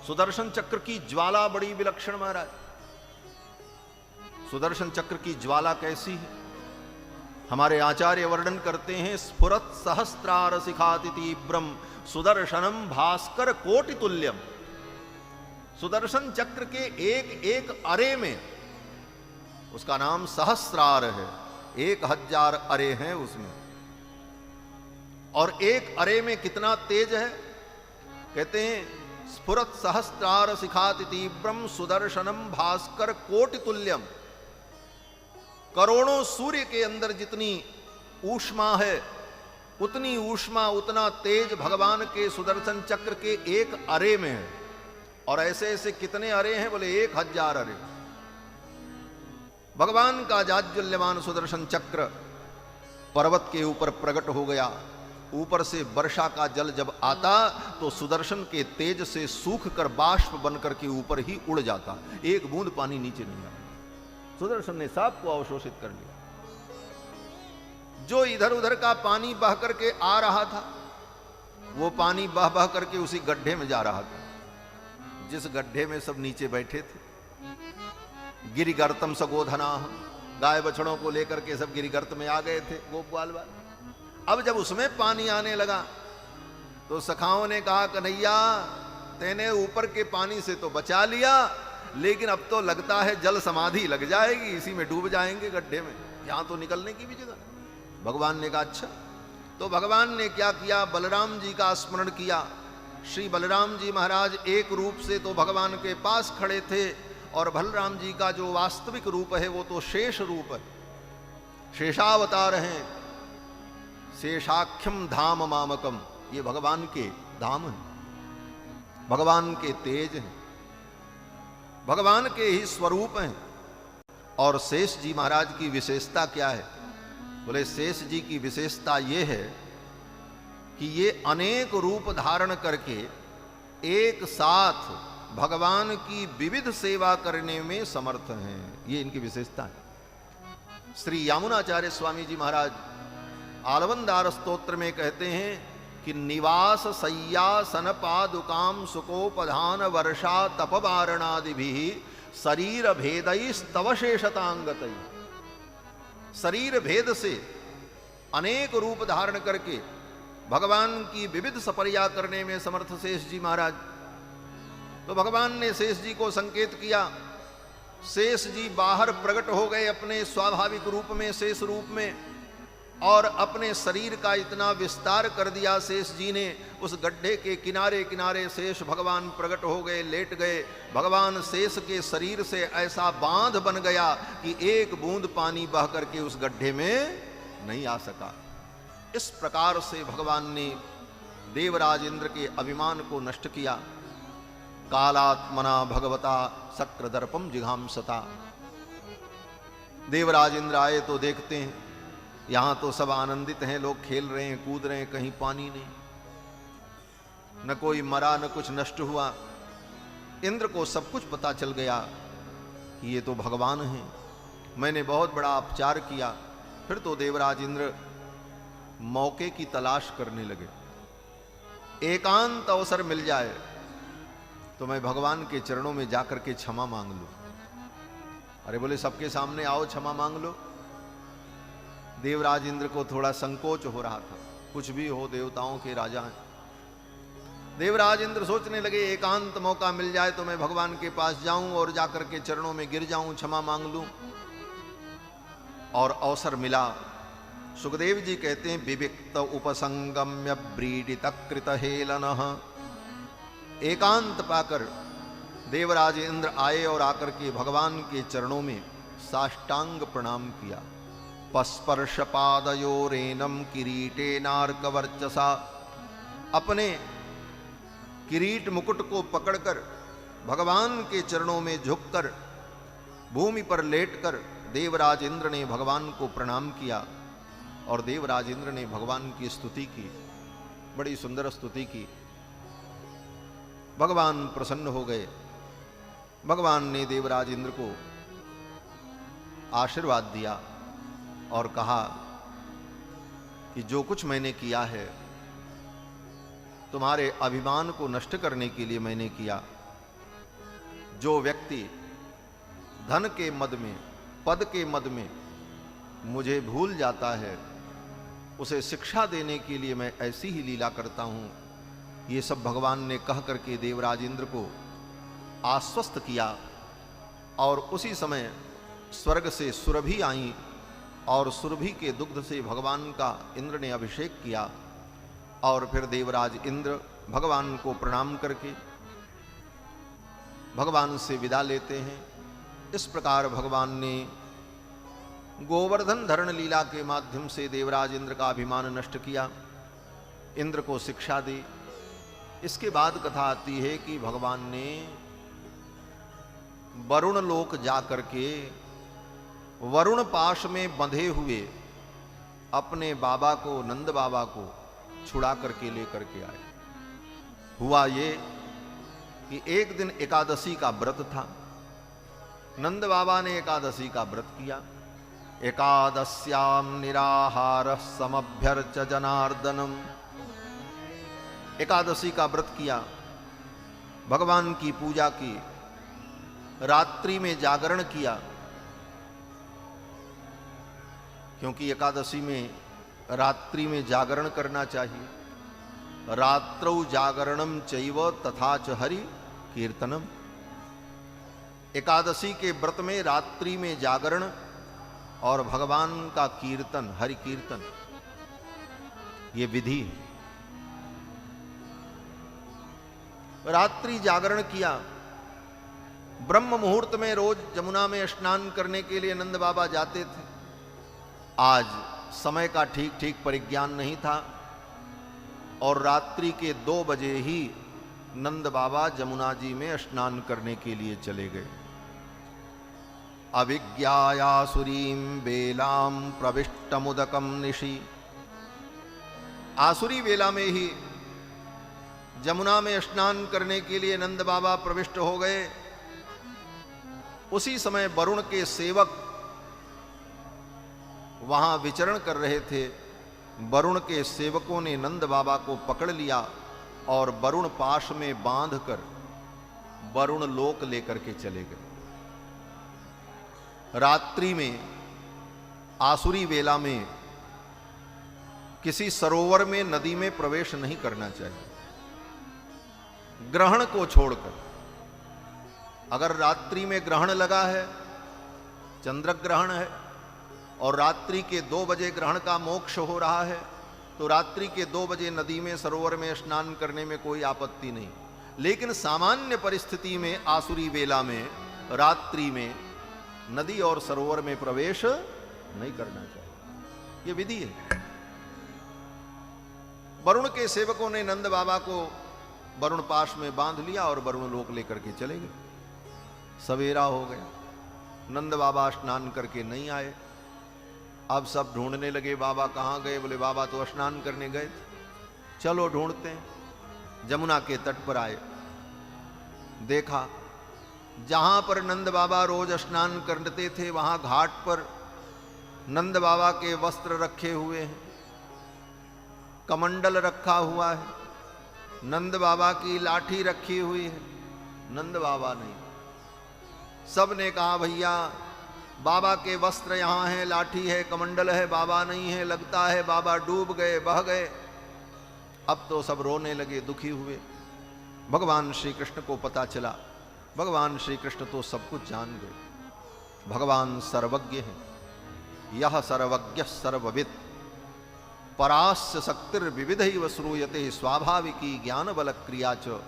सुदर्शन चक्र की ज्वाला बड़ी विलक्षण महाराज। सुदर्शन चक्र की ज्वाला कैसी है? हमारे आचार्य वर्णन करते हैं, स्फुरत सहस्त्रार शिखाति तीव्रम सुदर्शनम भास्कर कोटि तुल्यम। सुदर्शन चक्र के एक एक अरे में, उसका नाम सहस्रार है, 1000 अरे हैं उसमें, और एक अरे में कितना तेज है? कहते हैं स्फुरत सहस्त्रार शिखाति तीव्रम सुदर्शनम भास्कर कोटि तुल्यम। करोड़ों सूर्य के अंदर जितनी ऊष्मा है, उतनी ऊष्मा, उतना तेज भगवान के सुदर्शन चक्र के एक अरे में है। और ऐसे ऐसे कितने अरे हैं? बोले 1000 अरे। भगवान का जाज्वल्यमान सुदर्शन चक्र पर्वत के ऊपर प्रकट हो गया। ऊपर से वर्षा का जल जब आता तो सुदर्शन के तेज से सूख कर बाष्प बनकर के ऊपर ही उड़ जाता, एक बूंद पानी नीचे नहीं आता। सुदर्शन ने सांप को अवशोषित कर लिया। जो इधर उधर का पानी बह करके आ रहा था, वो पानी बह बह करके उसी गड्ढे में जा रहा था, जिस गड्ढे में सब नीचे बैठे थे। गिरिगर्तम सगोधना, गाय बछड़ों को लेकर के सब गिरिगर्त में आ गए थे, गोपाल वाले। अब जब उसमें पानी आने लगा तो सखाओं ने कहा, कन्हैया तेने ऊपर के पानी से तो बचा लिया, लेकिन अब तो लगता है जल समाधि लग जाएगी, इसी में डूब जाएंगे गड्ढे में, यहां तो निकलने की भी जगह। भगवान ने कहा अच्छा। तो भगवान ने क्या किया? बलराम जी का स्मरण किया। श्री बलराम जी महाराज एक रूप से तो भगवान के पास खड़े थे, और बलराम जी का जो वास्तविक रूप है वो तो शेष रूप है, शेषावतार हैं। शेषाख्यम धाम मामकम, ये भगवान के धाम हैं, भगवान के तेज हैं, भगवान के ही स्वरूप हैं। और शेष जी महाराज की विशेषता क्या है? बोले शेष जी की विशेषता ये है कि ये अनेक रूप धारण करके एक साथ भगवान की विविध सेवा करने में समर्थ हैं, ये इनकी विशेषता है। श्री यामुनाचार्य स्वामी जी महाराज आलवंदार स्तोत्र में कहते हैं कि निवास सय्यासन पादुकाम सुकोपधान वर्षा तपवारणादि भी शरीर भेदस्तव शेषतांगतई। शरीर भेद से अनेक रूप धारण करके भगवान की विविध सपर्या करने में समर्थ शेष जी महाराज। तो भगवान ने शेष जी को संकेत किया। शेष जी बाहर प्रकट हो गए अपने स्वाभाविक रूप में, शेष रूप में, और अपने शरीर का इतना विस्तार कर दिया शेष जी ने। उस गड्ढे के किनारे किनारे शेष भगवान प्रकट हो गए, लेट गए। भगवान शेष के शरीर से ऐसा बांध बन गया कि एक बूंद पानी बह करके उस गड्ढे में नहीं आ सका। इस प्रकार से भगवान ने देवराज इंद्र के अभिमान को नष्ट किया। कालात्मना भगवता शक्रदर्पम जिघांसता। देवराज इंद्र आए तो देखते हैं यहां तो सब आनंदित हैं, लोग खेल रहे हैं, कूद रहे हैं, कहीं पानी नहीं, न कोई मरा न कुछ नष्ट हुआ। इंद्र को सब कुछ पता चल गया कि ये तो भगवान हैं, मैंने बहुत बड़ा अपचार किया। फिर तो देवराज इंद्र मौके की तलाश करने लगे, एकांत अवसर मिल जाए तो मैं भगवान के चरणों में जाकर के क्षमा मांग लूं। अरे बोले सबके सामने आओ क्षमा मांग लो। देवराज इंद्र को थोड़ा संकोच हो रहा था, कुछ भी हो देवताओं के राजा हैं। देवराज इंद्र सोचने लगे एकांत मौका मिल जाए तो मैं भगवान के पास जाऊं और जाकर के चरणों में गिर जाऊं, क्षमा मांग लूं। और अवसर मिला। सुखदेव जी कहते हैं विविक्त उपसंगम्य ब्रीडित कृत हेलनः। एकांत पाकर देवराज इंद्र आए और आकर के भगवान के चरणों में साष्टांग प्रणाम किया। पस्पर्श पादयोरेनम किरीटेनार्क वर्चसा। अपने किरीट मुकुट को पकड़कर भगवान के चरणों में झुककर भूमि पर लेटकर देवराज इंद्र ने भगवान को प्रणाम किया और देवराज इंद्र ने भगवान की स्तुति की, बड़ी सुंदर स्तुति की। भगवान प्रसन्न हो गए। भगवान ने देवराज इंद्र को आशीर्वाद दिया और कहा कि जो कुछ मैंने किया है तुम्हारे अभिमान को नष्ट करने के लिए मैंने किया। जो व्यक्ति धन के मद में, पद के मद में मुझे भूल जाता है, उसे शिक्षा देने के लिए मैं ऐसी ही लीला करता हूं। ये सब भगवान ने कह करके देवराज इंद्र को आश्वस्त किया। और उसी समय स्वर्ग से सुरभि आई और सुरभि के दुग्ध से भगवान का इंद्र ने अभिषेक किया। और फिर देवराज इंद्र भगवान को प्रणाम करके भगवान से विदा लेते हैं। इस प्रकार भगवान ने गोवर्धन धरण लीला के माध्यम से देवराज इंद्र का अभिमान नष्ट किया, इंद्र को शिक्षा दी। इसके बाद कथा आती है कि भगवान ने वरुण लोक जाकर के वरुण पाश में बंधे हुए अपने बाबा को, नंद बाबा को छुड़ा करके लेकर के आए। हुआ ये कि एक दिन एकादशी का व्रत था। नंद बाबा ने एकादशी का व्रत किया। एकादश्याम निराहार समभ्यर्च जनार्दनम। एकादशी का व्रत किया, भगवान की पूजा की, रात्रि में जागरण किया, क्योंकि एकादशी में रात्रि में जागरण करना चाहिए। रात्रौ जागरणम चैव तथा च हरि कीर्तनम। एकादशी के व्रत में रात्रि में जागरण और भगवान का कीर्तन, हरि कीर्तन, ये विधि है। रात्रि जागरण किया। ब्रह्म मुहूर्त में रोज जमुना में स्नान करने के लिए नंद बाबा जाते थे। आज समय का ठीक ठीक परिज्ञान नहीं था और रात्रि के 2 बजे ही नंद बाबा जमुना जी में स्नान करने के लिए चले गए। अविज्ञायासुरीं वेलां प्रविष्टमुदकं निशि। आसुरी वेला में ही जमुना में स्नान करने के लिए नंद बाबा प्रविष्ट हो गए। उसी समय वरुण के सेवक वहां विचरण कर रहे थे। वरुण के सेवकों ने नंद बाबा को पकड़ लिया और वरुण पाश में बांधकर वरुण लोक लेकर के चले गए। रात्रि में आसुरी वेला में किसी सरोवर में, नदी में प्रवेश नहीं करना चाहिए, ग्रहण को छोड़कर। अगर रात्रि में ग्रहण लगा है, चंद्र ग्रहण है, और रात्रि के 2 बजे ग्रहण का मोक्ष हो रहा है, तो रात्रि के 2 बजे नदी में, सरोवर में स्नान करने में कोई आपत्ति नहीं। लेकिन सामान्य परिस्थिति में आसुरी वेला में, रात्रि में नदी और सरोवर में प्रवेश नहीं करना चाहिए, ये विधि है। वरुण के सेवकों ने नंद बाबा को वरुण पाश में बांध लिया और वरुण लोक लेकर के चले गए। सवेरा हो गया, नंद बाबा स्नान करके नहीं आए। अब सब ढूंढने लगे बाबा कहाँ गए। बोले बाबा तो स्नान करने गए थे, चलो ढूंढते हैं। जमुना के तट पर आए, देखा जहां पर नंद बाबा रोज स्नान करते थे वहां घाट पर नंद बाबा के वस्त्र रखे हुए हैं, कमंडल रखा हुआ है, नंद बाबा की लाठी रखी हुई है, नंद बाबा नहीं। सब ने कहा भैया बाबा के वस्त्र यहाँ हैं, लाठी है, कमंडल है, बाबा नहीं है, लगता है बाबा डूब गए, बह गए। अब तो सब रोने लगे, दुखी हुए। भगवान श्री कृष्ण को पता चला, भगवान श्री कृष्ण तो सब कुछ जान गए। भगवान सर्वज्ञ हैं। यह सर्वज्ञ सर्वविद परास्य शक्तिर्विविधैव श्रूयते स्वाभाविकी ज्ञान बल क्रिया च।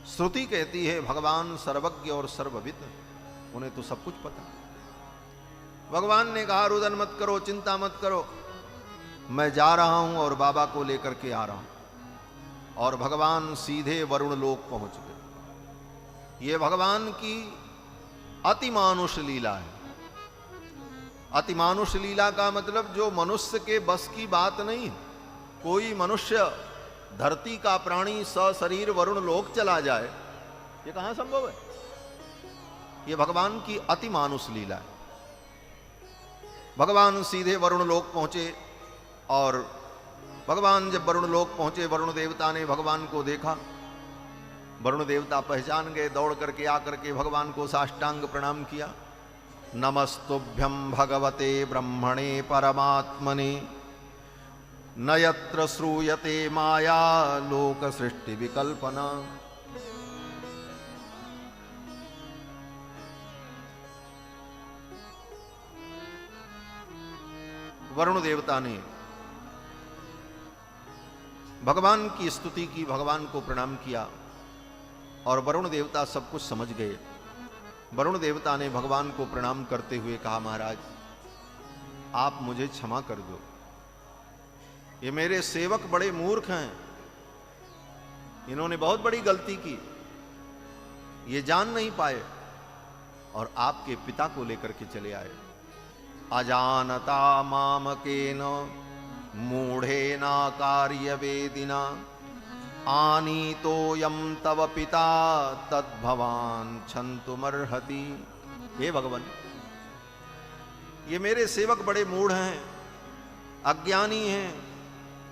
श्रुति कहती है भगवान सर्वज्ञ और सर्वविद, उन्हें तो सब कुछ पता। भगवान ने कहा रुदन मत करो, चिंता मत करो, मैं जा रहा हूं और बाबा को लेकर के आ रहा हूं। और भगवान सीधे वरुण लोक पहुंच गए। ये भगवान की अतिमानुष लीला है। अतिमानुष लीला का मतलब जो मनुष्य के बस की बात नहीं। कोई मनुष्य धरती का प्राणी सशरीर वरुण लोक चला जाए, ये कहां संभव है? ये भगवान की अतिमानुष लीला है। भगवान सीधे वरुण लोक पहुंचे और भगवान जब वरुण लोक पहुंचे, वरुण देवता ने भगवान को देखा। वरुण देवता पहचान गए, दौड़ करके आकर के भगवान को साष्टांग प्रणाम किया। नमस्तुभ्यं भगवते ब्रह्मणे परमात्मने न यत्र श्रूयते माया लोक सृष्टि विकल्पना। वरुण देवता ने भगवान की स्तुति की, भगवान को प्रणाम किया और वरुण देवता सब कुछ समझ गए। वरुण देवता ने भगवान को प्रणाम करते हुए कहा महाराज आप मुझे क्षमा कर दो, ये मेरे सेवक बड़े मूर्ख हैं, इन्होंने बहुत बड़ी गलती की, ये जान नहीं पाए और आपके पिता को लेकर के चले आए। अजानता मामकेन मूढ़ेना कार्यवेदिना आनीतो यम तव पिता तद्भवान क्षन्तुमर्हति। हे भगवान, ये मेरे सेवक बड़े मूढ़ हैं, अज्ञानी हैं,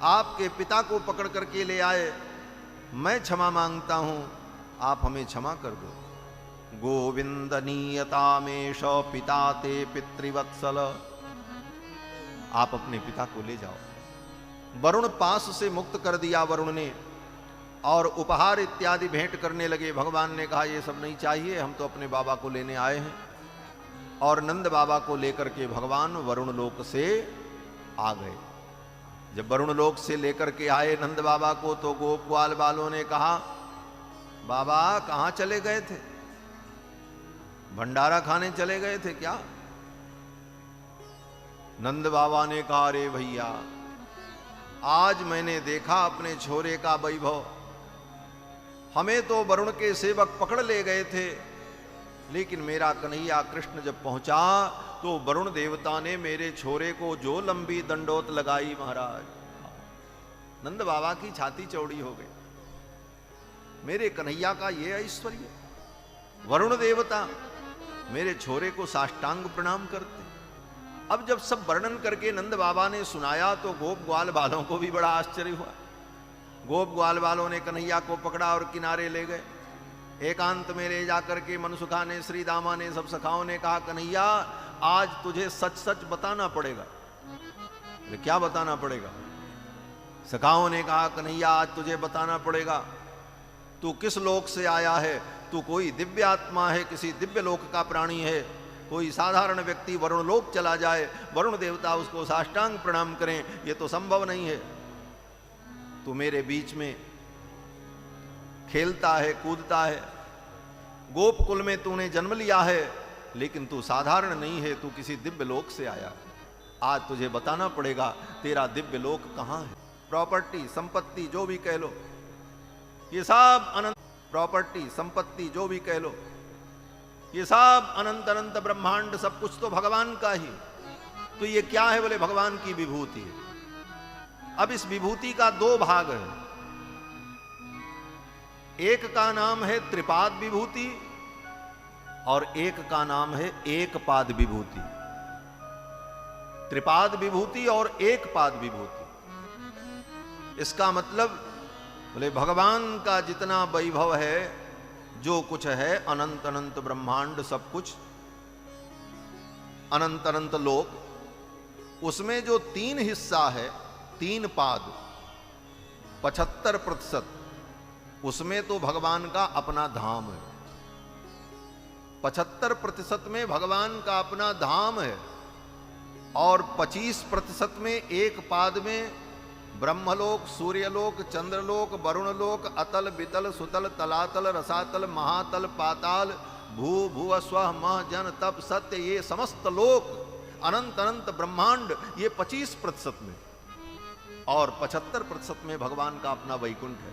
आपके पिता को पकड़ करके ले आए, मैं क्षमा मांगता हूं, आप हमें क्षमा कर दो। गोविंदनीयतामेश पिता ते पितृवत्सल, आप अपने पिता को ले जाओ। वरुण पास से मुक्त कर दिया वरुण ने और उपहार इत्यादि भेंट करने लगे। भगवान ने कहा ये सब नहीं चाहिए, हम तो अपने बाबा को लेने आए हैं। और नंद बाबा को लेकर के भगवान वरुण लोक से आ गए। जब वरुण लोक से लेकर के आए नंद बाबा को तो गोप ग्वाल वालों ने कहा बाबा कहां चले गए थे, भंडारा खाने चले गए थे क्या? नंद बाबा ने कहा अरे भैया आज मैंने देखा अपने छोरे का वैभव, हमें तो वरुण के सेवक पकड़ ले गए थे, लेकिन मेरा कन्हैया कृष्ण जब पहुंचा तो वरुण देवता ने मेरे छोरे को जो लंबी दंडोत लगाई महाराज, नंद बाबा की छाती चौड़ी हो गई। मेरे कन्हैया का ये ऐश्वर्य, वरुण देवता मेरे छोरे को साष्टांग प्रणाम करते। अब जब सब वर्णन करके नंद बाबा ने सुनाया तो गोप ग्वाल वालों को भी बड़ा आश्चर्य हुआ। गोप ग्वाल वालों ने कन्हैया को पकड़ा और किनारे ले गए। एकांत में ले जाकर के मनसुखा ने, श्री दामा ने, सब सखाओं ने कहा कन्हैया आज तुझे सच सच बताना पड़ेगा। क्या बताना पड़ेगा? सखाओं ने कहा कन्हैया आज तुझे बताना पड़ेगा, तू किस लोक से आया है, तू कोई दिव्य आत्मा है, किसी दिव्य लोक का प्राणी है। कोई साधारण व्यक्ति वरुण लोक चला जाए, वरुण देवता उसको साष्टांग प्रणाम करें, ये तो संभव नहीं है। तू मेरे बीच में खेलता है, कूदता है, गोपकुल में तूने जन्म लिया है, लेकिन तू साधारण नहीं है, तू किसी दिव्य लोक से आया। आज तुझे बताना पड़ेगा तेरा दिव्य लोक कहां है। प्रॉपर्टी, संपत्ति जो भी कह लो, ये सब अनंत प्रॉपर्टी, संपत्ति जो भी कह लो, ये सब अनंत अनंत ब्रह्मांड सब कुछ तो भगवान का ही। तो ये क्या है? बोले भगवान की विभूति। अब इस विभूति का दो भाग है, एक का नाम है त्रिपाद विभूति और एक का नाम है एक पाद विभूति। त्रिपाद विभूति और एक पाद विभूति, इसका मतलब बोले भगवान का जितना वैभव है, जो कुछ है, अनंत अनंत ब्रह्मांड सब कुछ, अनंत अनंत लोक, उसमें जो 3 हिस्सा है, 3 पाद, 75%, उसमें तो भगवान का अपना धाम है। 75% में भगवान का अपना धाम है और 25% में एक पाद में ब्रह्मलोक, सूर्यलोक, चंद्रलोक, वरुणलोक, अतल, वितल, सुतल, तलातल, रसातल, महातल, पाताल, भू, भुव, स्व, मह, जन, तप, सत्य, ये समस्त लोक, अनंत अनंत ब्रह्मांड, ये 25% में, और 75% में भगवान का अपना वैकुंठ है।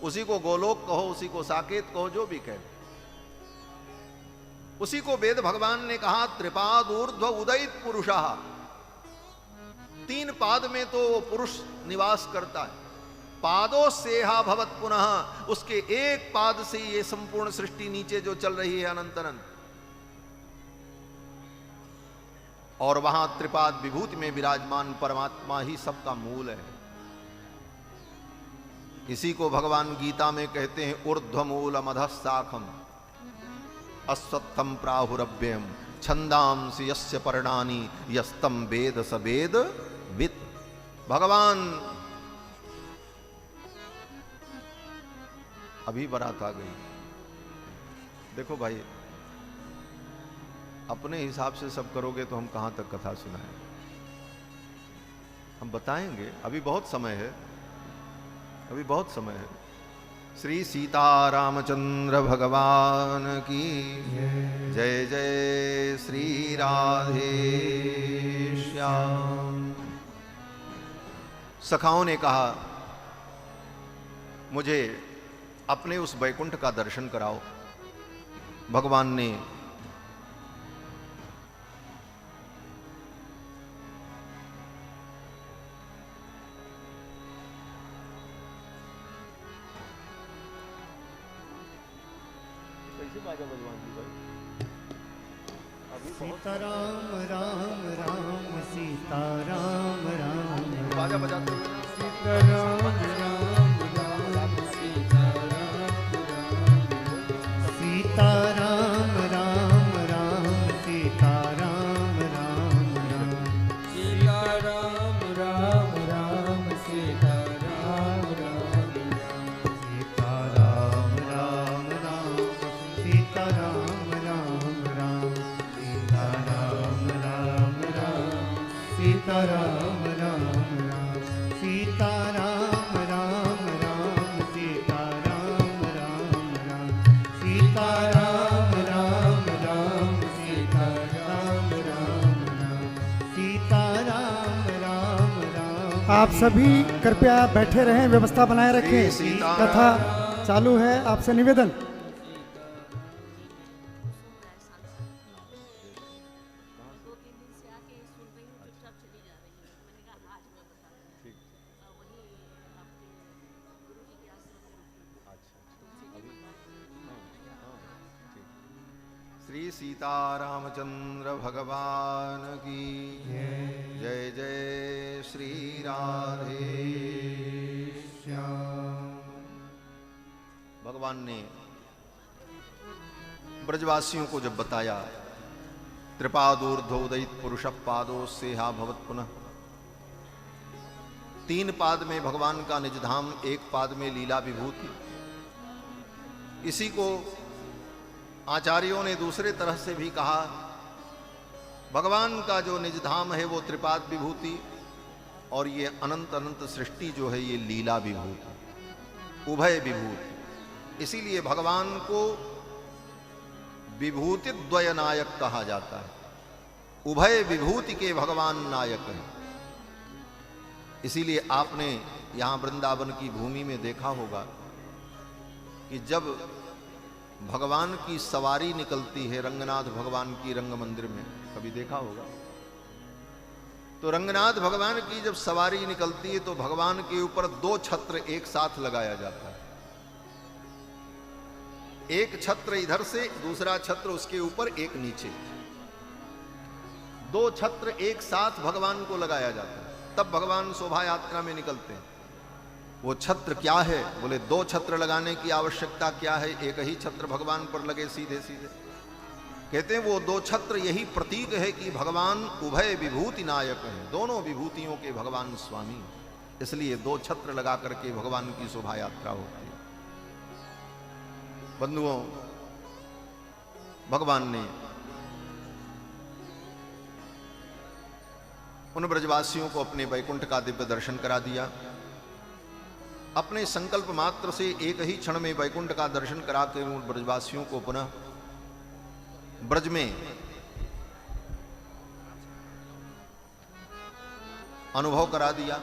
उसी को गोलोक कहो, उसी को साकेत कहो, जो भी कहे, उसी को वेद भगवान ने कहा त्रिपाद ऊर्ध्व उदयित पुरुषः। 3 पाद में तो वो पुरुष निवास करता है। पादों से हा भवत पुनः, उसके एक पाद से ये संपूर्ण सृष्टि नीचे जो चल रही है अनंत अनंत, और वहां त्रिपाद विभूति में विराजमान परमात्मा ही सबका मूल है। इसी को भगवान गीता में कहते हैं ऊर्ध्वमूल मधः शाखम अश्वत्थम प्राहुरव्ययम छंदांसि यस्य पर्णानि यस्तम वेद स वेद वित्। भगवान, अभी बारात आ गई, देखो भाई, अपने हिसाब से सब करोगे तो हम कहां तक कथा सुनाएं? हम बताएंगे, अभी बहुत समय है, अभी बहुत समय है। श्री सीतारामचंद्र भगवान की जय जय। श्री राधे श्याम। सखाओं ने कहा मुझे अपने उस वैकुंठ का दर्शन कराओ। भगवान ने सीताराम राम राम सीताराम राम बाजा बजाते हुए सीताराम राम राम सीताराम सीताराम राम राम सीताराम राम राम सीताराम राम राम सीताराम राम सीताराम राम राम सीताराम राम राम सीताराम राम राम सीताराम राम राम सीताराम राम राम सीताराम राम राम सीताराम राम राम सीताराम राम राम सीताराम राम राम। आप सभी कृपया बैठे रहें, व्यवस्था बनाए रखें। कथा चालू है, आपसे निवेदन। श्री सीतारामचंद्र भगवान की जय जय। श्री राधे श्याम। भगवान ने ब्रजवासियों को जब बताया त्रिपादूर्ध्वोदयित पुरुष पादो से हा भवत पुनः, 3 पाद में भगवान का निज धाम, एक पाद में लीला विभूति। इसी को आचार्यों ने दूसरे तरह से भी कहा, भगवान का जो निज धाम है वो त्रिपाद विभूति, और ये अनंत अनंत सृष्टि जो है ये लीला विभूति, उभय विभूति। इसीलिए भगवान को विभूति द्वय नायक कहा जाता है। उभय विभूति के भगवान नायक हैं। इसीलिए आपने यहां वृंदावन की भूमि में देखा होगा कि जब भगवान की सवारी निकलती है रंगनाथ भगवान की रंग मंदिर में, कभी देखा होगा, तो रंगनाथ भगवान की जब सवारी निकलती है तो भगवान के ऊपर 2 छत्र एक साथ लगाया जाता है। एक छत्र इधर से, दूसरा छत्र उसके ऊपर, एक नीचे, 2 छत्र एक साथ भगवान को लगाया जाता है, तब भगवान शोभा यात्रा में निकलते हैं। वो छत्र क्या है? बोले 2 छत्र लगाने की आवश्यकता क्या है, एक ही छत्र भगवान पर लगे सीधे सीधे। कहते हैं वो 2 छत्र यही प्रतीक है कि भगवान उभय विभूति नायक हैं, दोनों विभूतियों के भगवान स्वामी, इसलिए 2 छत्र लगा करके भगवान की शोभा यात्रा होती है। बंधुओं, भगवान ने उन ब्रजवासियों को अपने वैकुंठ का दिव्य दर्शन करा दिया। अपने संकल्प मात्र से एक ही क्षण में वैकुंठ का दर्शन करा कर उन ब्रजवासियों को पुनः ब्रज में अनुभव करा दिया।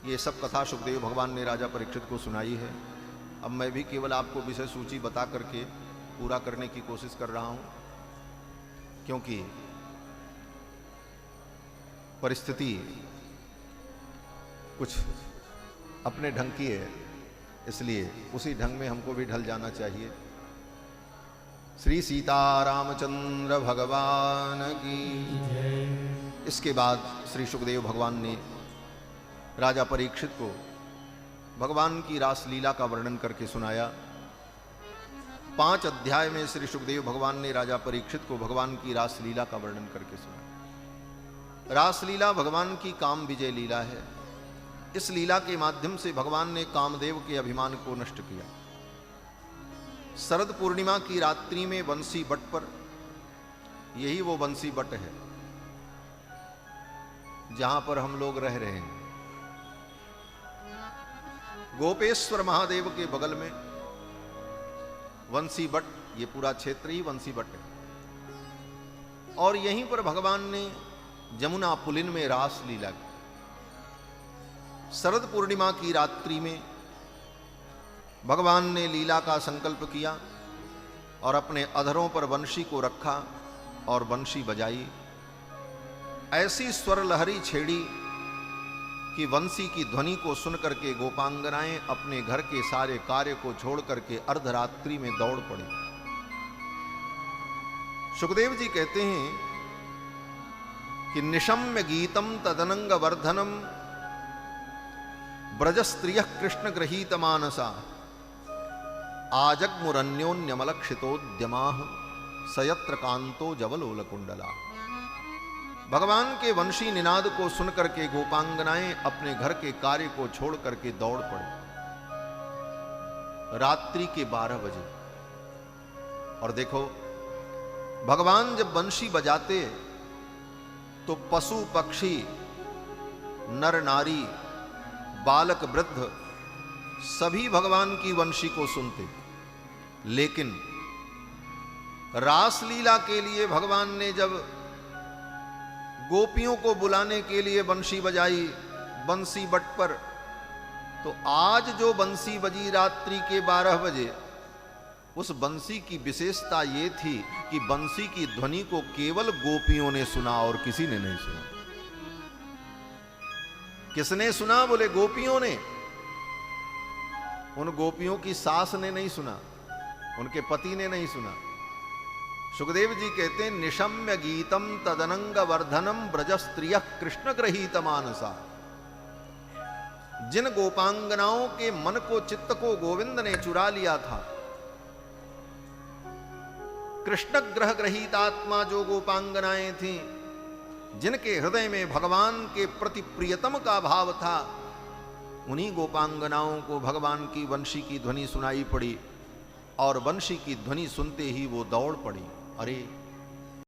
ये सब कथा सुखदेव भगवान ने राजा परीक्षित को सुनाई है। अब मैं भी केवल आपको विषय सूची बता करके पूरा करने की कोशिश कर रहा हूं, क्योंकि परिस्थिति कुछ अपने ढंग की है, इसलिए उसी ढंग में हमको भी ढल जाना चाहिए। श्री सीतारामचंद्र भगवान की। इसके बाद श्री सुखदेव भगवान ने राजा परीक्षित को भगवान की रासलीला का वर्णन करके सुनाया। 5 अध्याय में श्री सुखदेव भगवान ने राजा परीक्षित को भगवान की रासलीला का वर्णन करके सुनाया। रासलीला भगवान की काम विजय लीला है। इस लीला के माध्यम से भगवान ने कामदेव के अभिमान को नष्ट किया। शरद पूर्णिमा की रात्रि में बंसी बट पर, यही वो बंसी बट है जहां पर हम लोग रह रहे हैं, गोपेश्वर महादेव के बगल में वंशी बट, ये पूरा क्षेत्र ही वंशी बट है। और यहीं पर भगवान ने जमुना पुलिन में रास लीला की। शरद पूर्णिमा की रात्रि में भगवान ने लीला का संकल्प किया और अपने अधरों पर वंशी को रखा और वंशी बजाई। ऐसी स्वर लहरी छेड़ी कि वंशी की ध्वनि को सुन करके गोपांगनाएं अपने घर के सारे कार्य को छोड़ करके अर्धरात्रि में दौड़ पड़ी। सुखदेव जी कहते हैं कि निशम्य गीतम तदनंग वर्धनम ब्रज स्त्रिय कृष्ण गृहीत मानसा आजग्मुरन्योन्यमलक्षितोद्यमाः सयत्र कांतो जवलोल कुंडला। भगवान के वंशी निनाद को सुन करके गोपांगनाएं अपने घर के कार्य को छोड़ करके दौड़ पड़े। रात्रि के 12 बजे। और देखो, भगवान जब वंशी बजाते तो पशु पक्षी, नर नारी, बालक वृद्ध सभी भगवान की वंशी को सुनते। लेकिन रासलीला के लिए भगवान ने जब गोपियों को बुलाने के लिए बंशी बजाई बंसी बट पर, तो आज जो बंसी बजी रात्रि के 12 बजे, उस बंसी की विशेषता ये थी कि बंसी की ध्वनि को केवल गोपियों ने सुना और किसी ने नहीं सुना। किसने सुना? बोले गोपियों ने। उन गोपियों की सास ने नहीं सुना, उनके पति ने नहीं सुना। सुखदेव जी कहते हैं निशम्य गीतम तदनंग वर्धनम ब्रज स्त्रिय कृष्ण गृहीत मानसा। जिन गोपांगनाओं के मन को, चित्त को गोविंद ने चुरा लिया था, कृष्ण ग्रह गृहीतात्मा जो गोपांगनाएं थीं, जिनके हृदय में भगवान के प्रति प्रियतम का भाव था, उन्हीं गोपांगनाओं को भगवान की वंशी की ध्वनि सुनाई पड़ी और वंशी की ध्वनि सुनते ही वो दौड़ पड़ी। अरे